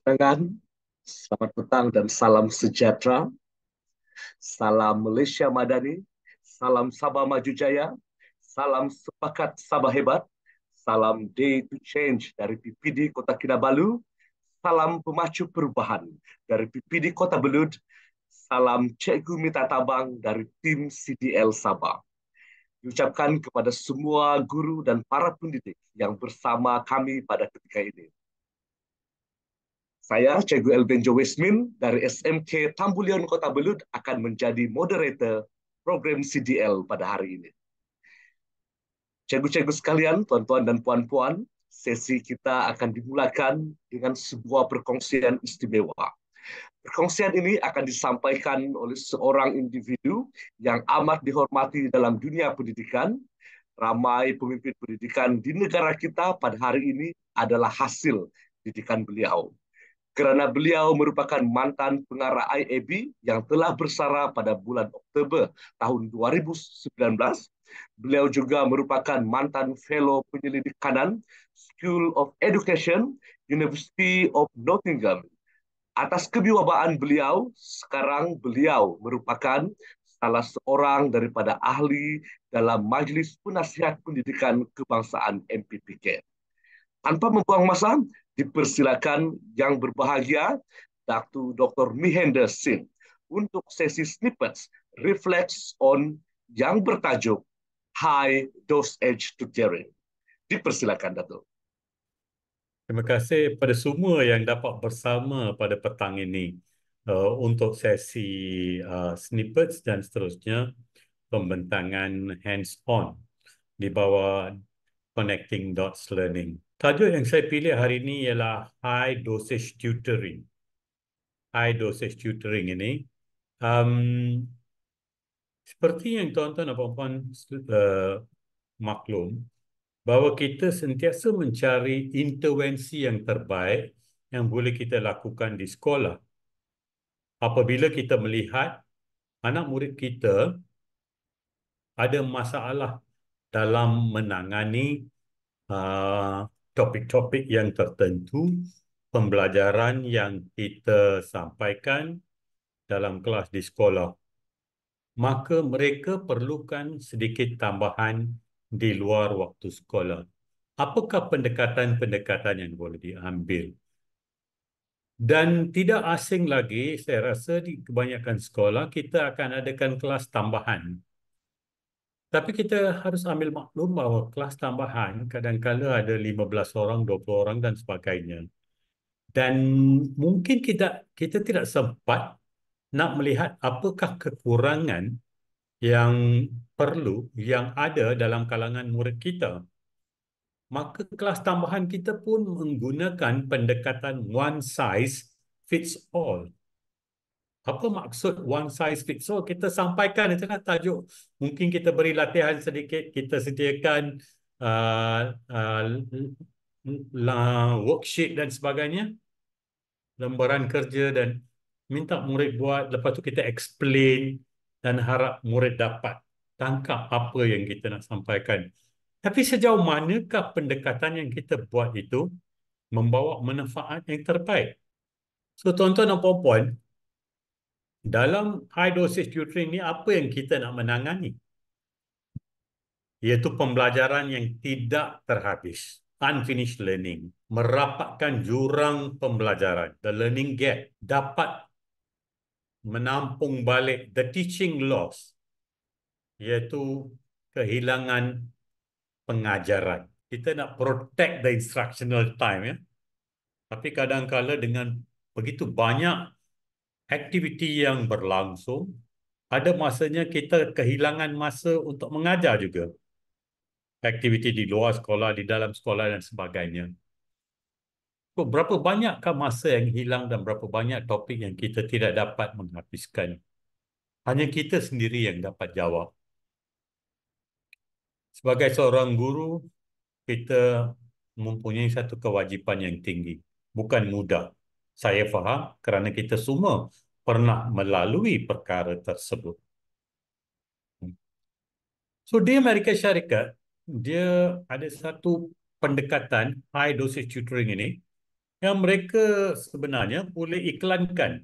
Dengan selamat petang dan salam sejahtera, salam Malaysia Madani, salam Sabah Maju Jaya, salam Sepakat Sabah Hebat, salam Day to Change dari PPD Kota Kinabalu, salam Pemacu Perubahan dari PPD Kota Belud, salam Cikgu Mita Tabang dari tim CDL Sabah. Diucapkan kepada semua guru dan para pendidik yang bersama kami pada ketika ini. Saya, Cikgu Elbenjo Wismin dari SMK Tambulion Kota Belud akan menjadi moderator program CDL pada hari ini. Cikgu-cikgu sekalian, tuan-tuan dan puan-puan, sesi kita akan dimulakan dengan sebuah perkongsian istimewa. Perkongsian ini akan disampaikan oleh seorang individu yang amat dihormati dalam dunia pendidikan. Ramai pemimpin pendidikan di negara kita pada hari ini adalah hasil didikan beliau. Kerana beliau merupakan mantan pengarah IAB yang telah bersara pada bulan Oktober tahun 2019. Beliau juga merupakan mantan fellow penyelidik kanan School of Education, University of Nottingham. Atas kewibawaan beliau, sekarang beliau merupakan salah seorang daripada ahli dalam Majlis Penasihat Pendidikan Kebangsaan MPPK. Tanpa membuang masa, dipersilakan yang berbahagia Dr. Mihender Singh untuk sesi snippets reflects on yang bertajuk High Dosage Tutoring. Dipersilakan, Datuk. Terima kasih kepada semua yang dapat bersama pada petang ini untuk sesi snippets dan seterusnya pembentangan hands-on di bawah Connecting Dots Learning. Tajuk yang saya pilih hari ini ialah High Dosage Tutoring. High Dosage Tutoring ini seperti yang tuan-tuan dan puan-puan maklum, bahawa kita sentiasa mencari intervensi yang terbaik yang boleh kita lakukan di sekolah. Apabila kita melihat anak murid kita ada masalah dalam menangani topik-topik yang tertentu, pembelajaran yang kita sampaikan dalam kelas di sekolah, maka mereka perlukan sedikit tambahan di luar waktu sekolah. Apakah pendekatan-pendekatan yang boleh diambil? Dan tidak asing lagi, saya rasa di kebanyakan sekolah kita akan adakan kelas tambahan. Tapi kita harus ambil maklum bahawa kelas tambahan kadang-kadang ada 15 orang, 20 orang dan sebagainya. Dan mungkin kita tidak sempat nak melihat apakah kekurangan yang yang ada dalam kalangan murid kita. Maka kelas tambahan kita pun menggunakan pendekatan one size fits all. Apa maksud one size fits all? Kita sampaikan itulah tajuk. Mungkin kita beri latihan sedikit, kita sediakan uh, uh, worksheet dan sebagainya, lembaran kerja, dan minta murid buat. Lepas tu kita explain dan harap murid dapat tangkap apa yang kita nak sampaikan. Tapi sejauh manakah pendekatan yang kita buat itu membawa manfaat yang terbaik? So, tuan-tuan dan puan-puan, dalam high dosage tutoring ni apa yang kita nak menangani? Iaitu pembelajaran yang tidak terhabis, unfinished learning, merapatkan jurang pembelajaran, the learning gap, dapat menampung balik the teaching loss, iaitu kehilangan pengajaran. Kita nak protect the instructional time, ya. Tapi kadang-kala dengan begitu banyak aktiviti yang berlangsung, ada masanya kita kehilangan masa untuk mengajar juga. Aktiviti di luar sekolah, di dalam sekolah dan sebagainya. Berapa banyakkah masa yang hilang dan berapa banyak topik yang kita tidak dapat menghabiskan? Hanya kita sendiri yang dapat jawab. Sebagai seorang guru, kita mempunyai satu kewajipan yang tinggi. Bukan mudah. Saya faham kerana kita semua pernah melalui perkara tersebut. So, di Amerika Syarikat, dia ada satu pendekatan high dosage tutoring ini yang mereka sebenarnya boleh iklankan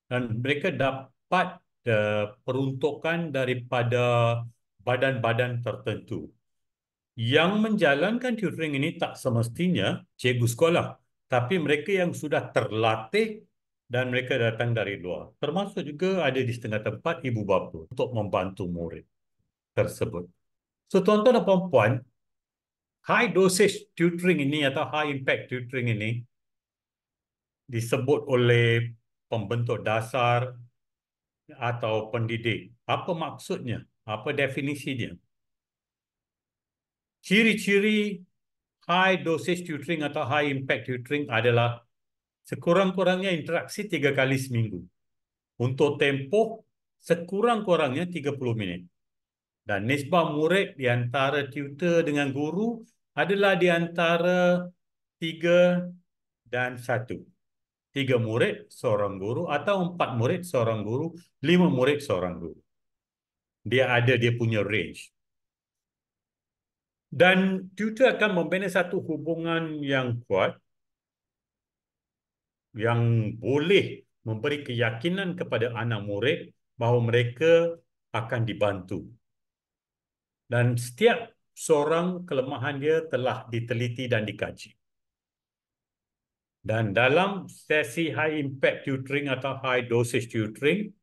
dan mereka dapat peruntukan daripada badan-badan tertentu. Yang menjalankan tutoring ini tak semestinya cikgu sekolah, tapi mereka yang sudah terlatih dan mereka datang dari luar. Termasuk juga ada di setengah tempat ibu bapa untuk membantu murid tersebut. So, tuan-tuan dan puan-puan, high dosage tutoring ini atau high impact tutoring ini disebut oleh pembentuk dasar atau pendidik. Apa maksudnya? Apa definisinya? Ciri-ciri high dosage tutoring atau high impact tutoring adalah sekurang-kurangnya interaksi 3 kali seminggu. Untuk tempoh sekurang-kurangnya 30 minit. Dan nisbah murid di antara tutor dengan guru adalah di antara 3 dan 1. 3 murid, seorang guru, atau 4 murid, seorang guru, 5 murid, seorang guru. Dia ada dia punya range. Dan tutor akan membina satu hubungan yang kuat yang boleh memberi keyakinan kepada anak murid bahawa mereka akan dibantu. Dan setiap seorang kelemahan dia telah diteliti dan dikaji. Dan dalam sesi high impact tutoring atau high dosage tutoring,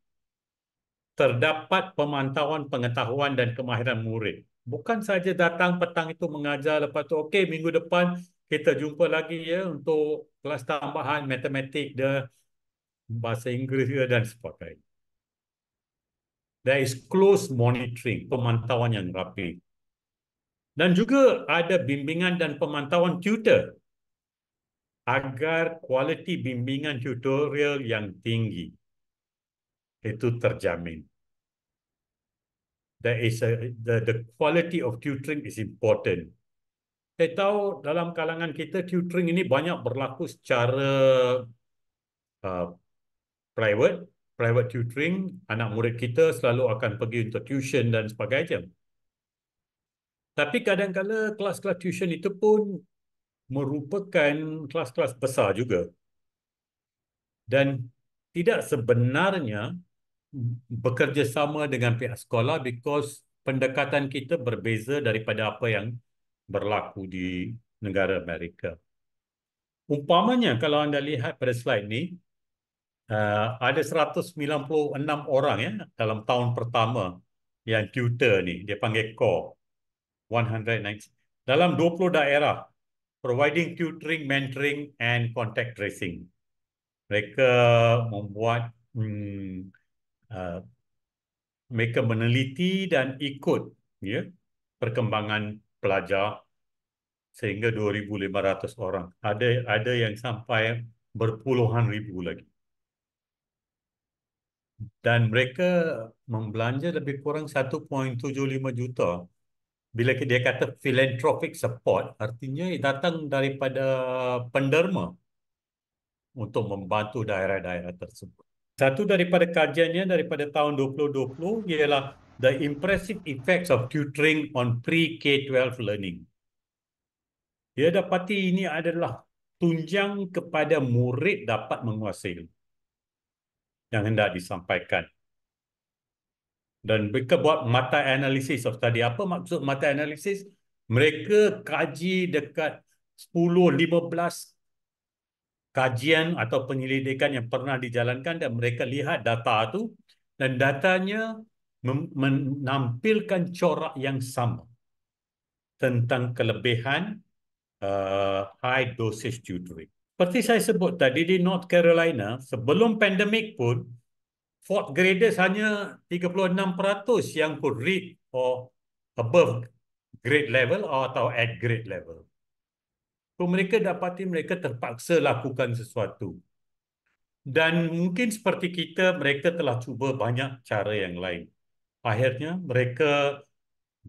terdapat pemantauan pengetahuan dan kemahiran murid. Bukan saja datang petang itu mengajar, lepas tu okey minggu depan kita jumpa lagi ya untuk kelas tambahan matematik dia, bahasa Inggeris dia dan sebagainya. There is close monitoring, pemantauan yang rapi. Dan juga ada bimbingan dan pemantauan tutor agar kualiti bimbingan tutorial yang tinggi itu terjamin. The quality of tutoring is important. Saya tahu dalam kalangan kita tutoring ini banyak berlaku secara uh, private, private tutoring. Anak murid kita selalu akan pergi untuk tuition dan sebagainya. Tapi kadang-kadang kelas-kelas tuition itu pun merupakan kelas-kelas besar juga. Dan tidak sebenarnya bekerjasama dengan pihak sekolah because pendekatan kita berbeza daripada apa yang berlaku di negara Amerika. Umpamanya kalau anda lihat pada slide ni, ada 196 orang ya dalam tahun pertama yang tutor ni, dia panggil core 190 dalam 20 daerah providing tutoring, mentoring and contact tracing. Mereka membuat uh, mereka meneliti dan ikut ya perkembangan pelajar sehingga 2,500 orang. Ada yang sampai berpuluhan ribu lagi. Dan mereka membelanja lebih kurang 1,75 juta. Bila dia kata philanthropic support, artinya datang daripada penderma untuk membantu daerah-daerah tersebut. Satu daripada kajiannya daripada tahun 2020 ialah the impressive effects of tutoring on pre-K-12 learning. Dia dapati ini adalah tunjang kepada murid dapat menguasai yang hendak disampaikan. Dan mereka buat mata analisis of tadi. Apa maksud mata analisis? Mereka kaji dekat 10-15 kajian atau penyelidikan yang pernah dijalankan dan mereka lihat data itu dan datanya menampilkan corak yang sama tentang kelebihan high dosage tutoring. Seperti saya sebut tadi di North Carolina, sebelum pandemik pun, fourth graders hanya 36% yang could read or above grade level atau at grade level. So, mereka dapati mereka terpaksa lakukan sesuatu. Dan mungkin seperti kita, mereka telah cuba banyak cara yang lain. Akhirnya, mereka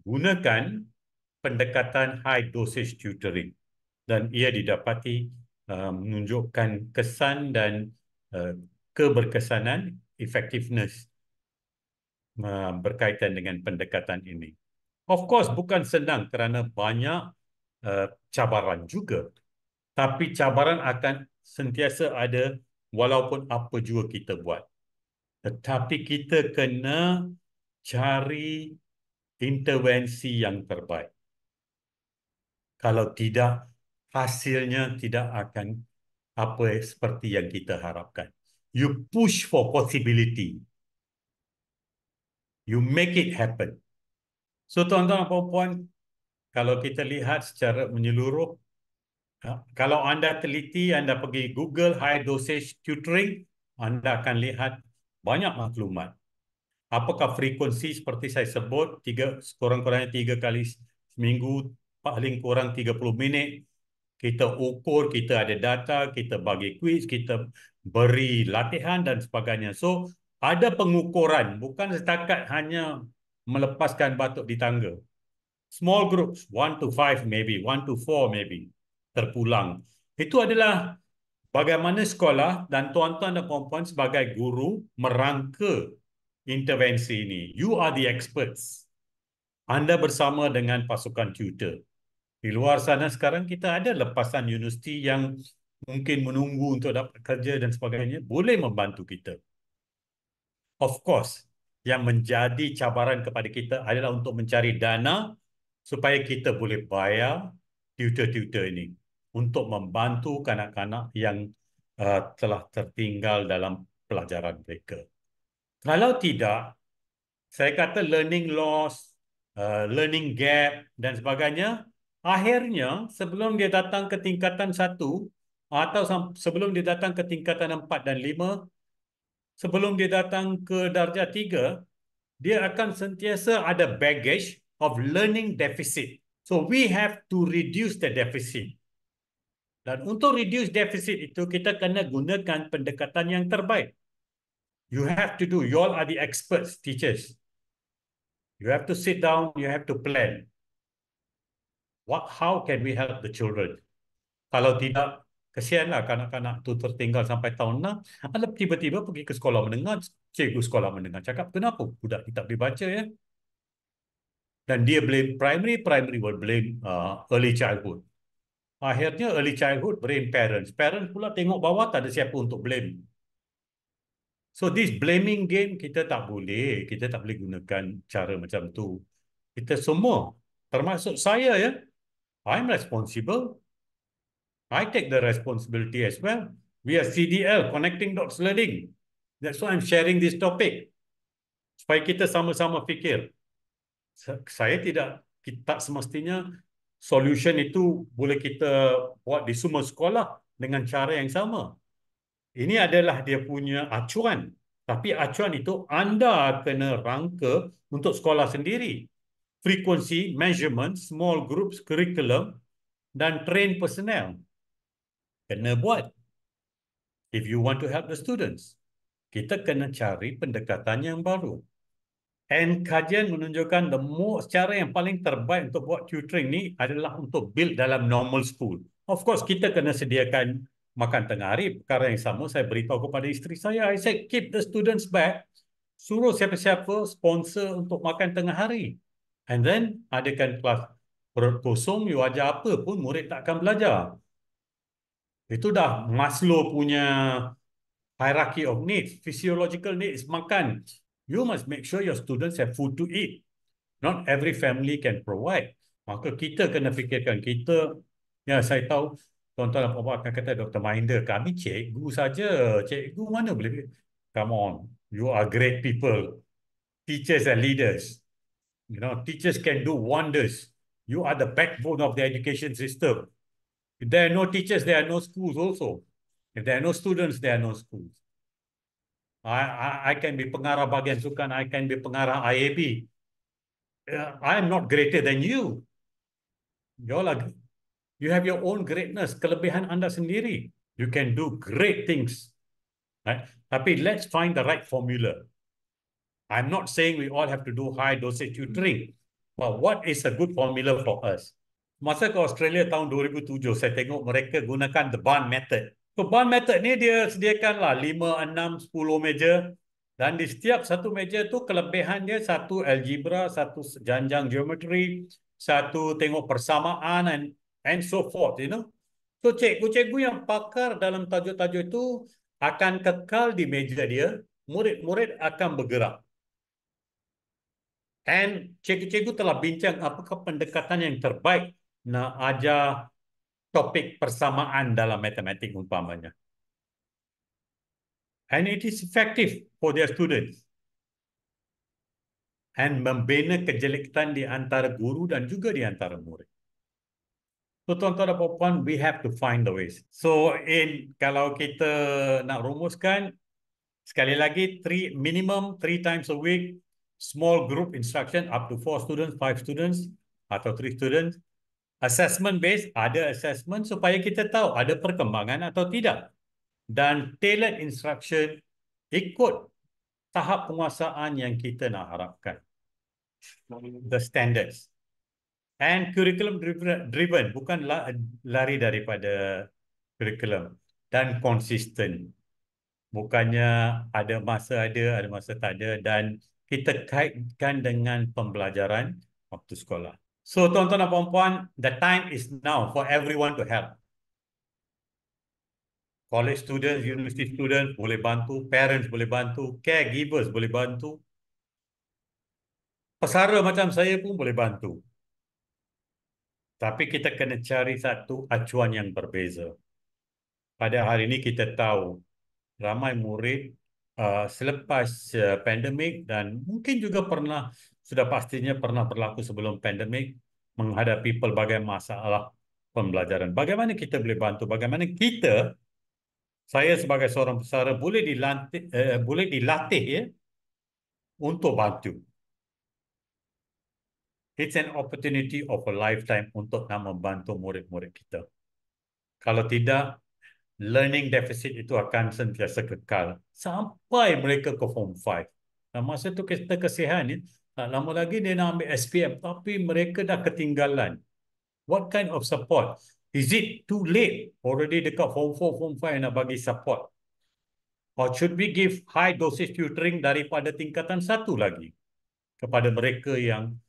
gunakan pendekatan high dosage tutoring. Dan ia didapati menunjukkan kesan dan keberkesanan, effectiveness berkaitan dengan pendekatan ini. Of course, bukan senang kerana banyak cabaran juga. Tapi cabaran akan sentiasa ada walaupun apa jua kita buat. Tetapi kita kena cari intervensi yang terbaik. Kalau tidak, hasilnya tidak akan apa seperti yang kita harapkan. You push for possibility. You make it happen. So tuan-tuan dan puan-puan, kalau kita lihat secara menyeluruh, kalau anda teliti, anda pergi Google high dosage tutoring, anda akan lihat banyak maklumat. Apakah frekuensi seperti saya sebut, kurang-kurangnya 3 kali seminggu, paling kurang 30 minit. Kita ukur, kita ada data, kita bagi quiz, kita beri latihan dan sebagainya. So, ada pengukuran, bukan setakat hanya melepaskan batuk di tangga. Small groups, 1 to 5 maybe, 1 to 4 maybe, terpulang. Itu adalah bagaimana sekolah dan tuan-tuan dan puan-puan sebagai guru merangka intervensi ini. You are the experts. Anda bersama dengan pasukan tutor. Di luar sana sekarang kita ada lepasan universiti yang mungkin menunggu untuk dapat kerja dan sebagainya. Boleh membantu kita. Of course, yang menjadi cabaran kepada kita adalah untuk mencari dana supaya kita boleh bayar tutor-tutor ini untuk membantu kanak-kanak yang telah tertinggal dalam pelajaran mereka. Kalau tidak, saya kata learning loss, learning gap dan sebagainya, akhirnya sebelum dia datang ke tingkatan 1 atau sebelum dia datang ke tingkatan 4 dan 5, sebelum dia datang ke darjah 3, dia akan sentiasa ada baggage of learning deficit. So we have to reduce the deficit. Dan untuk reduce deficit itu, kita kena gunakan pendekatan yang terbaik. You have to do, you all are the experts, teachers. You have to sit down, you have to plan. How can we help the children? Kalau tidak, kesianlah kanak-kanak tu tertinggal sampai tahun 6. Tiba-tiba pergi ke sekolah menengah, cikgu sekolah menengah cakap, kenapa budak kita boleh baca ya? Dan dia blame primary will blame early childhood. Akhirnya early childhood blame parents. Parents pula tengok bawah tak ada siapa untuk blame. So this blaming game kita tak boleh gunakan cara macam tu. Kita semua, termasuk saya ya, I'm responsible. I take the responsibility as well. We are CDL, Connecting Dots Learning. That's why I'm sharing this topic. Supaya kita sama-sama fikir. Saya tak semestinya solution itu boleh kita buat di semua sekolah dengan cara yang sama. Ini adalah dia punya acuan. Tapi acuan itu anda kena rangka untuk sekolah sendiri. Frekuensi, measurement, small groups, curriculum dan train personnel. Kena buat. If you want to help the students, kita kena cari pendekatan yang baru. And kajian menunjukkan cara yang paling terbaik untuk buat tutoring ni adalah untuk build dalam normal school. Of course, kita kena sediakan makan tengah hari. Perkara yang sama saya beritahu kepada isteri saya. I said, keep the students back. Suruh siapa-siapa sponsor untuk makan tengah hari. And then, adakan kelas perut kosong, you ajar apa pun, murid tak akan belajar. Itu dah Maslow punya hierarchy of needs, physiological needs, makan. You must make sure your students have food to eat. Not every family can provide. Maka kita kena fikirkan, ya saya tahu, tuan-tuan dan puan-puan akan kata, Dr. Mahinder, kami cikgu saja. Cikgu mana boleh? Come on, you are great people. Teachers and leaders. You know, teachers can do wonders. You are the backbone of the education system. If there are no teachers, there are no schools also. If there are no students, there are no schools. I can be pengarah bahagian sukan, I can be pengarah IAB. I am not greater than you. You have your own greatness, kelebihan anda sendiri. You can do great things. Right? Tapi let's find the right formula. I'm not saying we all have to do high dosage tutoring, but what is a good formula for us? Masa ke Australia tahun 2007, saya tengok mereka gunakan the Barn method. So Barn method ni dia sediakanlah 5, 6, 10 meja, dan di setiap satu meja tu kelebihan dia satu algebra, satu janjang geometri, satu tengok persamaan and so forth, you know. So, cikgu-cikgu yang pakar dalam tajuk-tajuk itu akan kekal di meja dia, murid-murid akan bergerak. And cikgu-cikgu telah bincang apakah pendekatan yang terbaik nak ajar topik persamaan dalam matematik umpamanya. And it is effective for their students. And membina kejelikan di antara guru dan juga di antara murid. So, tuan-tuan dan puan-puan, we have to find the ways. So, kalau kita nak rumuskan, sekali lagi, minimum 3 times a week, small group instruction up to 4 students, 5 students, atau 3 students. Assessment based, ada assessment supaya kita tahu ada perkembangan atau tidak. Dan tailored instruction ikut tahap penguasaan yang kita nak harapkan. The standards. And curriculum driven, bukan lari daripada curriculum. Dan konsisten. Bukannya ada masa tak ada. Dan kita kaitkan dengan pembelajaran waktu sekolah. So, tuan-tuan dan puan-puan, the time is now for everyone to help. College students, university students boleh bantu, parents boleh bantu, caregivers boleh bantu. Pesara macam saya pun boleh bantu. Tapi kita kena cari satu acuan yang berbeza. Pada hari ini kita tahu ramai murid selepas pandemik dan mungkin juga sudah pastinya pernah berlaku sebelum pandemik menghadapi pelbagai masalah pembelajaran. Bagaimana kita boleh bantu? Bagaimana saya sebagai seorang pesara boleh dilatih ya untuk bantu. It's an opportunity of a lifetime untuk nak membantu murid-murid kita. Kalau tidak, learning deficit itu akan sentiasa kekal sampai mereka ke Form 5. Dan masa itu kita kesihan ya, tak lama lagi dia nak ambil SPM tapi mereka dah ketinggalan. What kind of support? Is it too late already dekat Form 4, Form 5 nak bagi support? Or should we give high dosage tutoring daripada tingkatan 1 lagi kepada mereka yang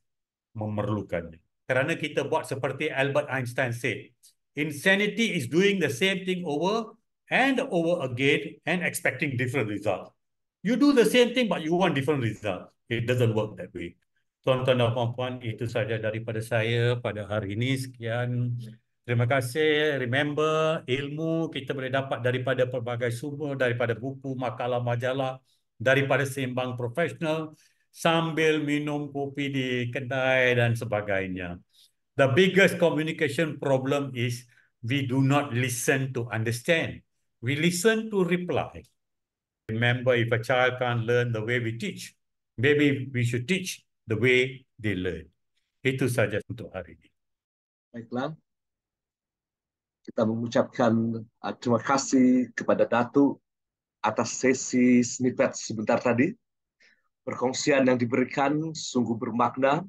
memerlukannya? Kerana kita buat seperti Albert Einstein said, insanity is doing the same thing over and over again and expecting different results. You do the same thing but you want different results. It doesn't work that way. Tuan-tuan dan puan-puan, itu saja daripada saya pada hari ini. Sekian. Terima kasih. Remember, ilmu kita boleh dapat daripada pelbagai sumber, daripada buku, makalah, majalah, daripada sembang profesional, sambil minum kopi di kedai dan sebagainya. The biggest communication problem is we do not listen to understand. We listen to reply. Remember, if a child can't learn the way we teach, maybe we should teach the way they learn. Itu saja untuk hari ini. Baiklah. Kita mengucapkan terima kasih kepada Datuk atas sesi snippet sebentar tadi. Perkongsian yang diberikan sungguh bermakna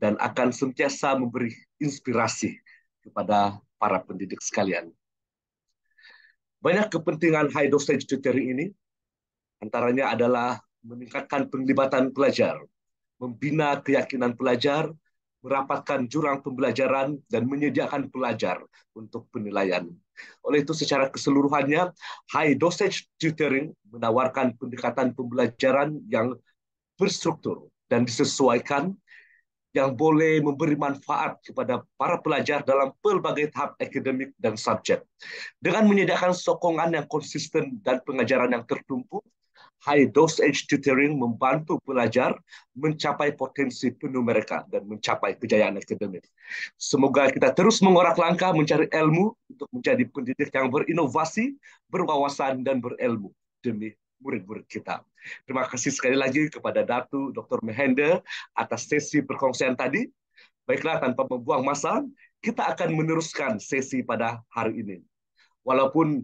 dan akan sentiasa memberi inspirasi kepada para pendidik sekalian. Banyak kepentingan high dosage tutoring ini, antaranya adalah meningkatkan penglibatan pelajar, membina keyakinan pelajar, merapatkan jurang pembelajaran, dan menyediakan pelajar untuk penilaian. Oleh itu, secara keseluruhannya, high dosage tutoring menawarkan pendekatan pembelajaran yang berstruktur dan disesuaikan, yang boleh memberi manfaat kepada para pelajar dalam pelbagai tahap akademik dan subjek. Dengan menyediakan sokongan yang konsisten dan pengajaran yang tertumpu, high dosage tutoring membantu pelajar mencapai potensi penuh mereka dan mencapai kejayaan akademik. Semoga kita terus mengorak langkah mencari ilmu untuk menjadi pendidik yang berinovasi, berwawasan, dan berilmu demi murid-murid kita. Terima kasih sekali lagi kepada Datuk Dr. Mehender atas sesi perkongsian tadi. Baiklah, tanpa membuang masa, kita akan meneruskan sesi pada hari ini. Walaupun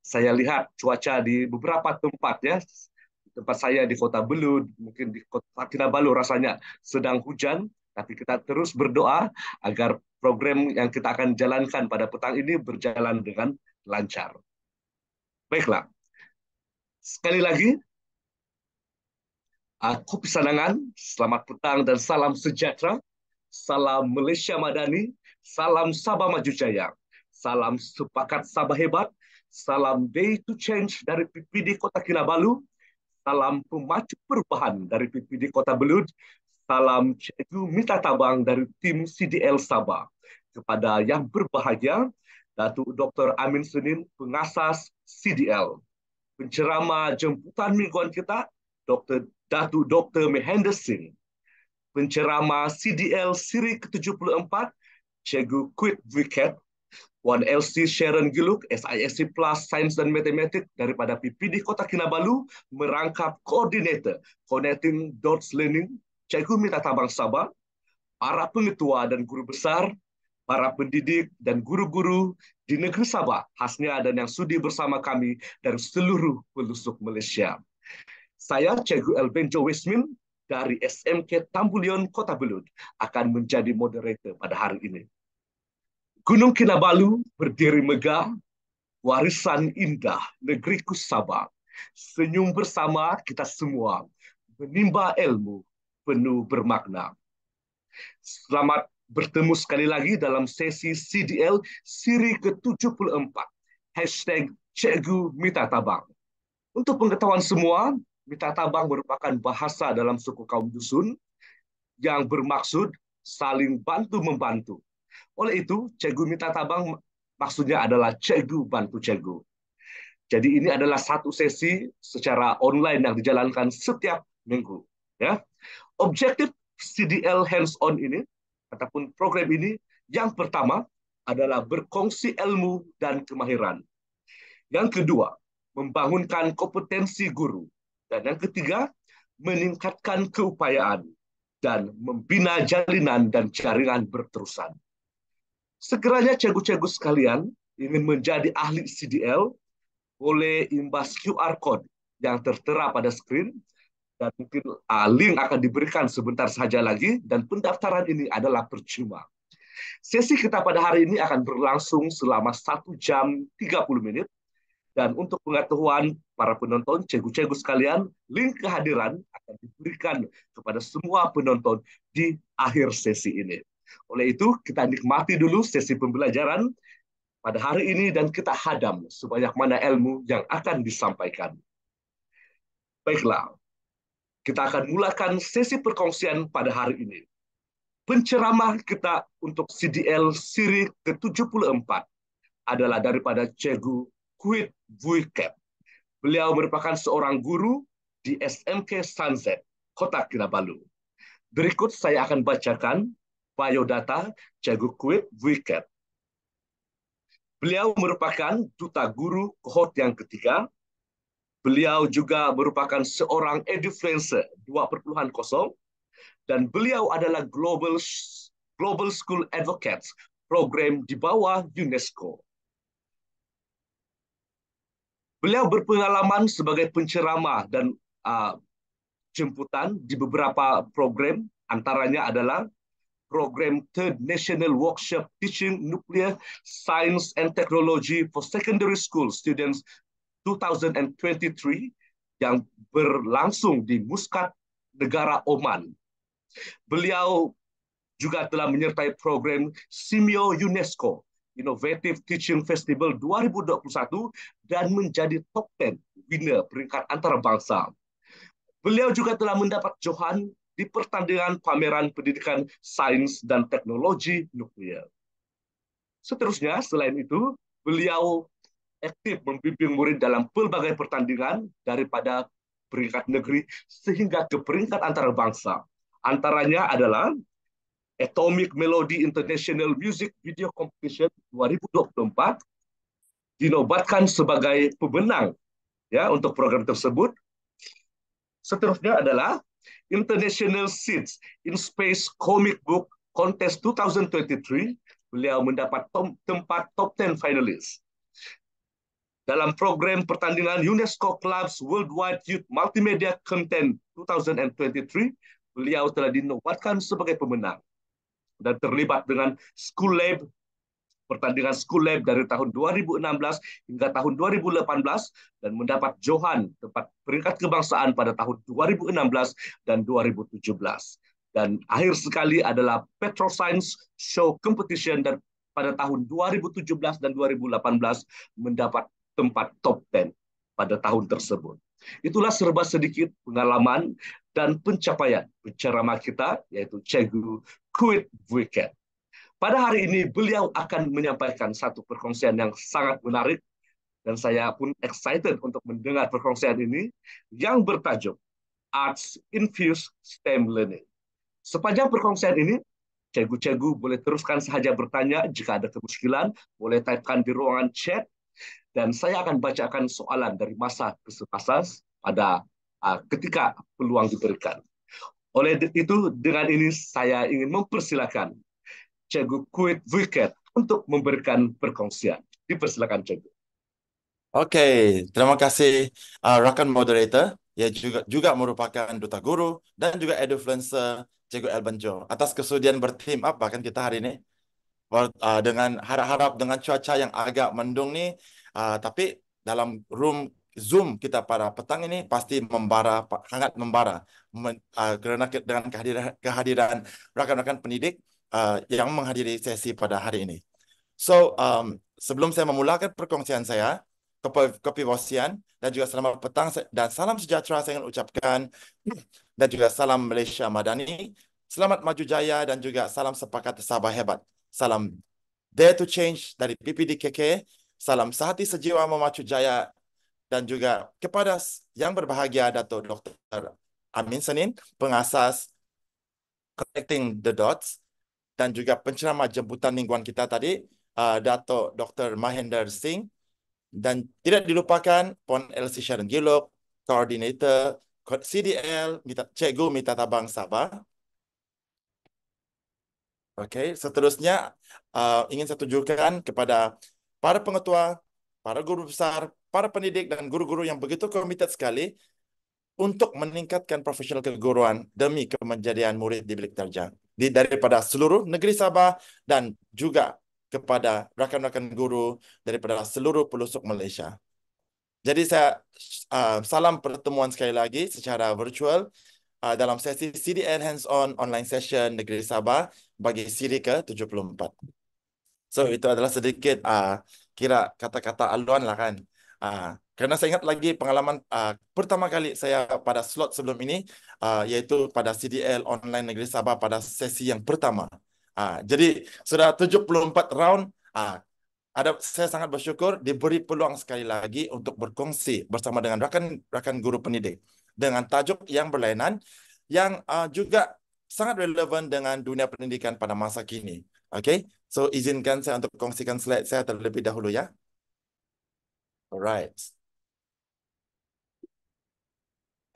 saya lihat cuaca di beberapa tempat ya, tempat saya di Kota Belud, mungkin di Kota Kinabalu rasanya sedang hujan, tapi kita terus berdoa agar program yang kita akan jalankan pada petang ini berjalan dengan lancar. Baiklah, sekali lagi, kopi sanangan, selamat petang dan salam sejahtera, salam Malaysia Madani, salam Sabah Maju Jaya. salam sepakat Sabah hebat, salam Day to Change dari PPD Kota Kinabalu, salam pemacu perubahan dari PPD Kota Belud, salam Cikgu Mita Tabang dari tim CDL Sabah. Kepada yang berbahagia, Datuk Dr. Amin Senin, pengasas CDL. Penceramah jemputan mingguan kita, Datuk Dr. Mehender Singh. Penceramah CDL Siri ke-74, Cikgu Kwit Wiket. Wan LC Sharon Giluk, SISC Plus Sains dan Matematik daripada PPD Kota Kinabalu, merangkap koordinator Connecting Dots Learning, Cikgu Mita Tabang Sabah, para pengetua dan guru besar, para pendidik dan guru-guru di negeri Sabah, khasnya dan yang sudi bersama kami dari seluruh pelosok Malaysia. Saya, Cikgu Elbenjo Wismin, dari SMK Tambulion Kota Belud, akan menjadi moderator pada hari ini. Gunung Kinabalu berdiri megah, warisan indah negeriku Sabah. Senyum bersama kita semua, menimba ilmu penuh bermakna. Selamat bertemu sekali lagi dalam sesi CDL siri ke-74. Hashtag Cikgu Mita Tabang. Untuk pengetahuan semua, Mita Tabang merupakan bahasa dalam suku kaum dusun yang bermaksud saling bantu-membantu. Oleh itu, Cikgu Mita Tabang maksudnya adalah Cikgu bantu Cikgu. Jadi ini adalah satu sesi secara online yang dijalankan setiap minggu. Ya. Objektif CDL hands-on ini, ataupun program ini, yang pertama adalah berkongsi ilmu dan kemahiran. Yang kedua, membangunkan kompetensi guru. Dan yang ketiga, meningkatkan keupayaan dan membina jalinan dan jaringan berterusan. Segeranya cikgu-cikgu sekalian ingin menjadi ahli CDL, boleh imbas QR code yang tertera pada skrin, dan mungkin link akan diberikan sebentar saja lagi, dan pendaftaran ini adalah percuma. Sesi kita pada hari ini akan berlangsung selama 1 jam 30 menit, dan untuk pengetahuan para penonton, cikgu-cikgu sekalian, link kehadiran akan diberikan kepada semua penonton di akhir sesi ini. Oleh itu, kita nikmati dulu sesi pembelajaran pada hari ini dan kita hadam sebanyak mana ilmu yang akan disampaikan. Baiklah, kita akan mulakan sesi perkongsian pada hari ini. Penceramah kita untuk CDL siri ke-74 adalah daripada Cikgu Kwit Wiket. Beliau merupakan seorang guru di SMK Sunset, Kota Kinabalu. Berikut saya akan bacakan biodata Cikgu Kwit Wiket. Beliau merupakan duta guru kohort yang ketiga. Beliau juga merupakan seorang edufluencer 2.0 dan beliau adalah Global School Advocates program di bawah UNESCO. Beliau berpengalaman sebagai penceramah dan jemputan di beberapa program, antaranya adalah program Third National Workshop Teaching Nuclear Science and Technology for Secondary School Students 2023 yang berlangsung di Muscat, negara Oman. Beliau juga telah menyertai program Simeo UNESCO Innovative Teaching Festival 2021 dan menjadi top 10 winner peringkat antarabangsa. Beliau juga telah mendapat johan di pertandingan pameran pendidikan sains dan teknologi nuklir. Seterusnya, selain itu, beliau aktif membimbing murid dalam pelbagai pertandingan daripada peringkat negeri sehingga ke peringkat antarabangsa. Antaranya adalah Atomic Melody International Music Video Competition 2024, dinobatkan sebagai pemenang ya untuk program tersebut. Seterusnya adalah International Seeds in Space Comic Book Contest 2023. Beliau mendapat tempat top 10 finalis. Dalam program pertandingan UNESCO Clubs Worldwide Youth Multimedia Content 2023, beliau telah dinobatkan sebagai pemenang dan terlibat dengan School Lab, pertandingan School Lab dari tahun 2016 hingga tahun 2018 dan mendapat johan tempat peringkat kebangsaan pada tahun 2016 dan 2017. Dan akhir sekali adalah Petro Science Show Competition dan pada tahun 2017 dan 2018 mendapat tempat top 10 pada tahun tersebut. Itulah serba sedikit pengalaman dan pencapaian penceramah kita, yaitu Cikgu Kuit Vuiket. Pada hari ini beliau akan menyampaikan satu perkongsian yang sangat menarik dan saya pun excited untuk mendengar perkongsian ini yang bertajuk Arts Infused STEM Learning. Sepanjang perkongsian ini, cikgu-cikgu boleh teruskan sahaja bertanya. Jika ada kemuskilan, boleh typekan di ruangan chat dan saya akan bacakan soalan dari masa ke semasa pada ketika peluang diberikan. Oleh itu, dengan ini saya ingin mempersilakan Cikgu Kuit Vuiket untuk memberikan perkongsian. Dipersilakan, Cikgu. Oke, terima kasih rakan moderator yang juga merupakan duta guru dan juga edufluencer Cikgu Elbenjo atas kesudian berteam up bahkan kita hari ini dengan harap-harap dengan cuaca yang agak mendung nih, tapi dalam room Zoom kita pada petang ini pasti hangat membara kerana dengan kehadiran rakan-rakan pendidik yang menghadiri sesi pada hari ini. So, sebelum saya memulakan perkongsian saya, kepiwasian dan juga selamat petang dan salam sejahtera saya ingin ucapkan dan juga salam Malaysia Madani, selamat maju jaya dan juga salam sepakat Sabah hebat. Salam Dare to Change dari PPDKK, salam sehati sejiwa memacu jaya dan juga kepada yang berbahagia Datuk Dr. Amin Senin, pengasas Connecting the Dots dan juga penceramah jemputan mingguan kita tadi, Datuk Dr. Mahendra Singh, dan tidak dilupakan Puan Elsie Sharon Gilok, Koordinator CDL, Cikgu Mita Tabang Sabah. Okey, seterusnya ingin saya tunjukkan kepada para pengetua, para guru besar, para pendidik dan guru-guru yang begitu komited sekali untuk meningkatkan profesional keguruan demi kemenjadian murid di bilik darjah daripada seluruh negeri Sabah dan juga kepada rakan-rakan guru daripada seluruh pelosok Malaysia. Jadi saya salam pertemuan sekali lagi secara virtual dalam sesi CDN Hands-On Online Session Negeri Sabah bagi siri ke-74. So, itu adalah sedikit kira kata-kata aluan lah kan. Kerana saya ingat lagi pengalaman pertama kali saya pada slot sebelum ini, iaitu pada CDL Online Negeri Sabah pada sesi yang pertama. Jadi, sudah 74 round, saya sangat bersyukur diberi peluang sekali lagi untuk berkongsi bersama dengan rakan-rakan guru pendidik dengan tajuk yang berlainan yang juga sangat relevan dengan dunia pendidikan pada masa kini. Okay, so izinkan saya untuk kongsikan slide saya terlebih dahulu ya. Alright.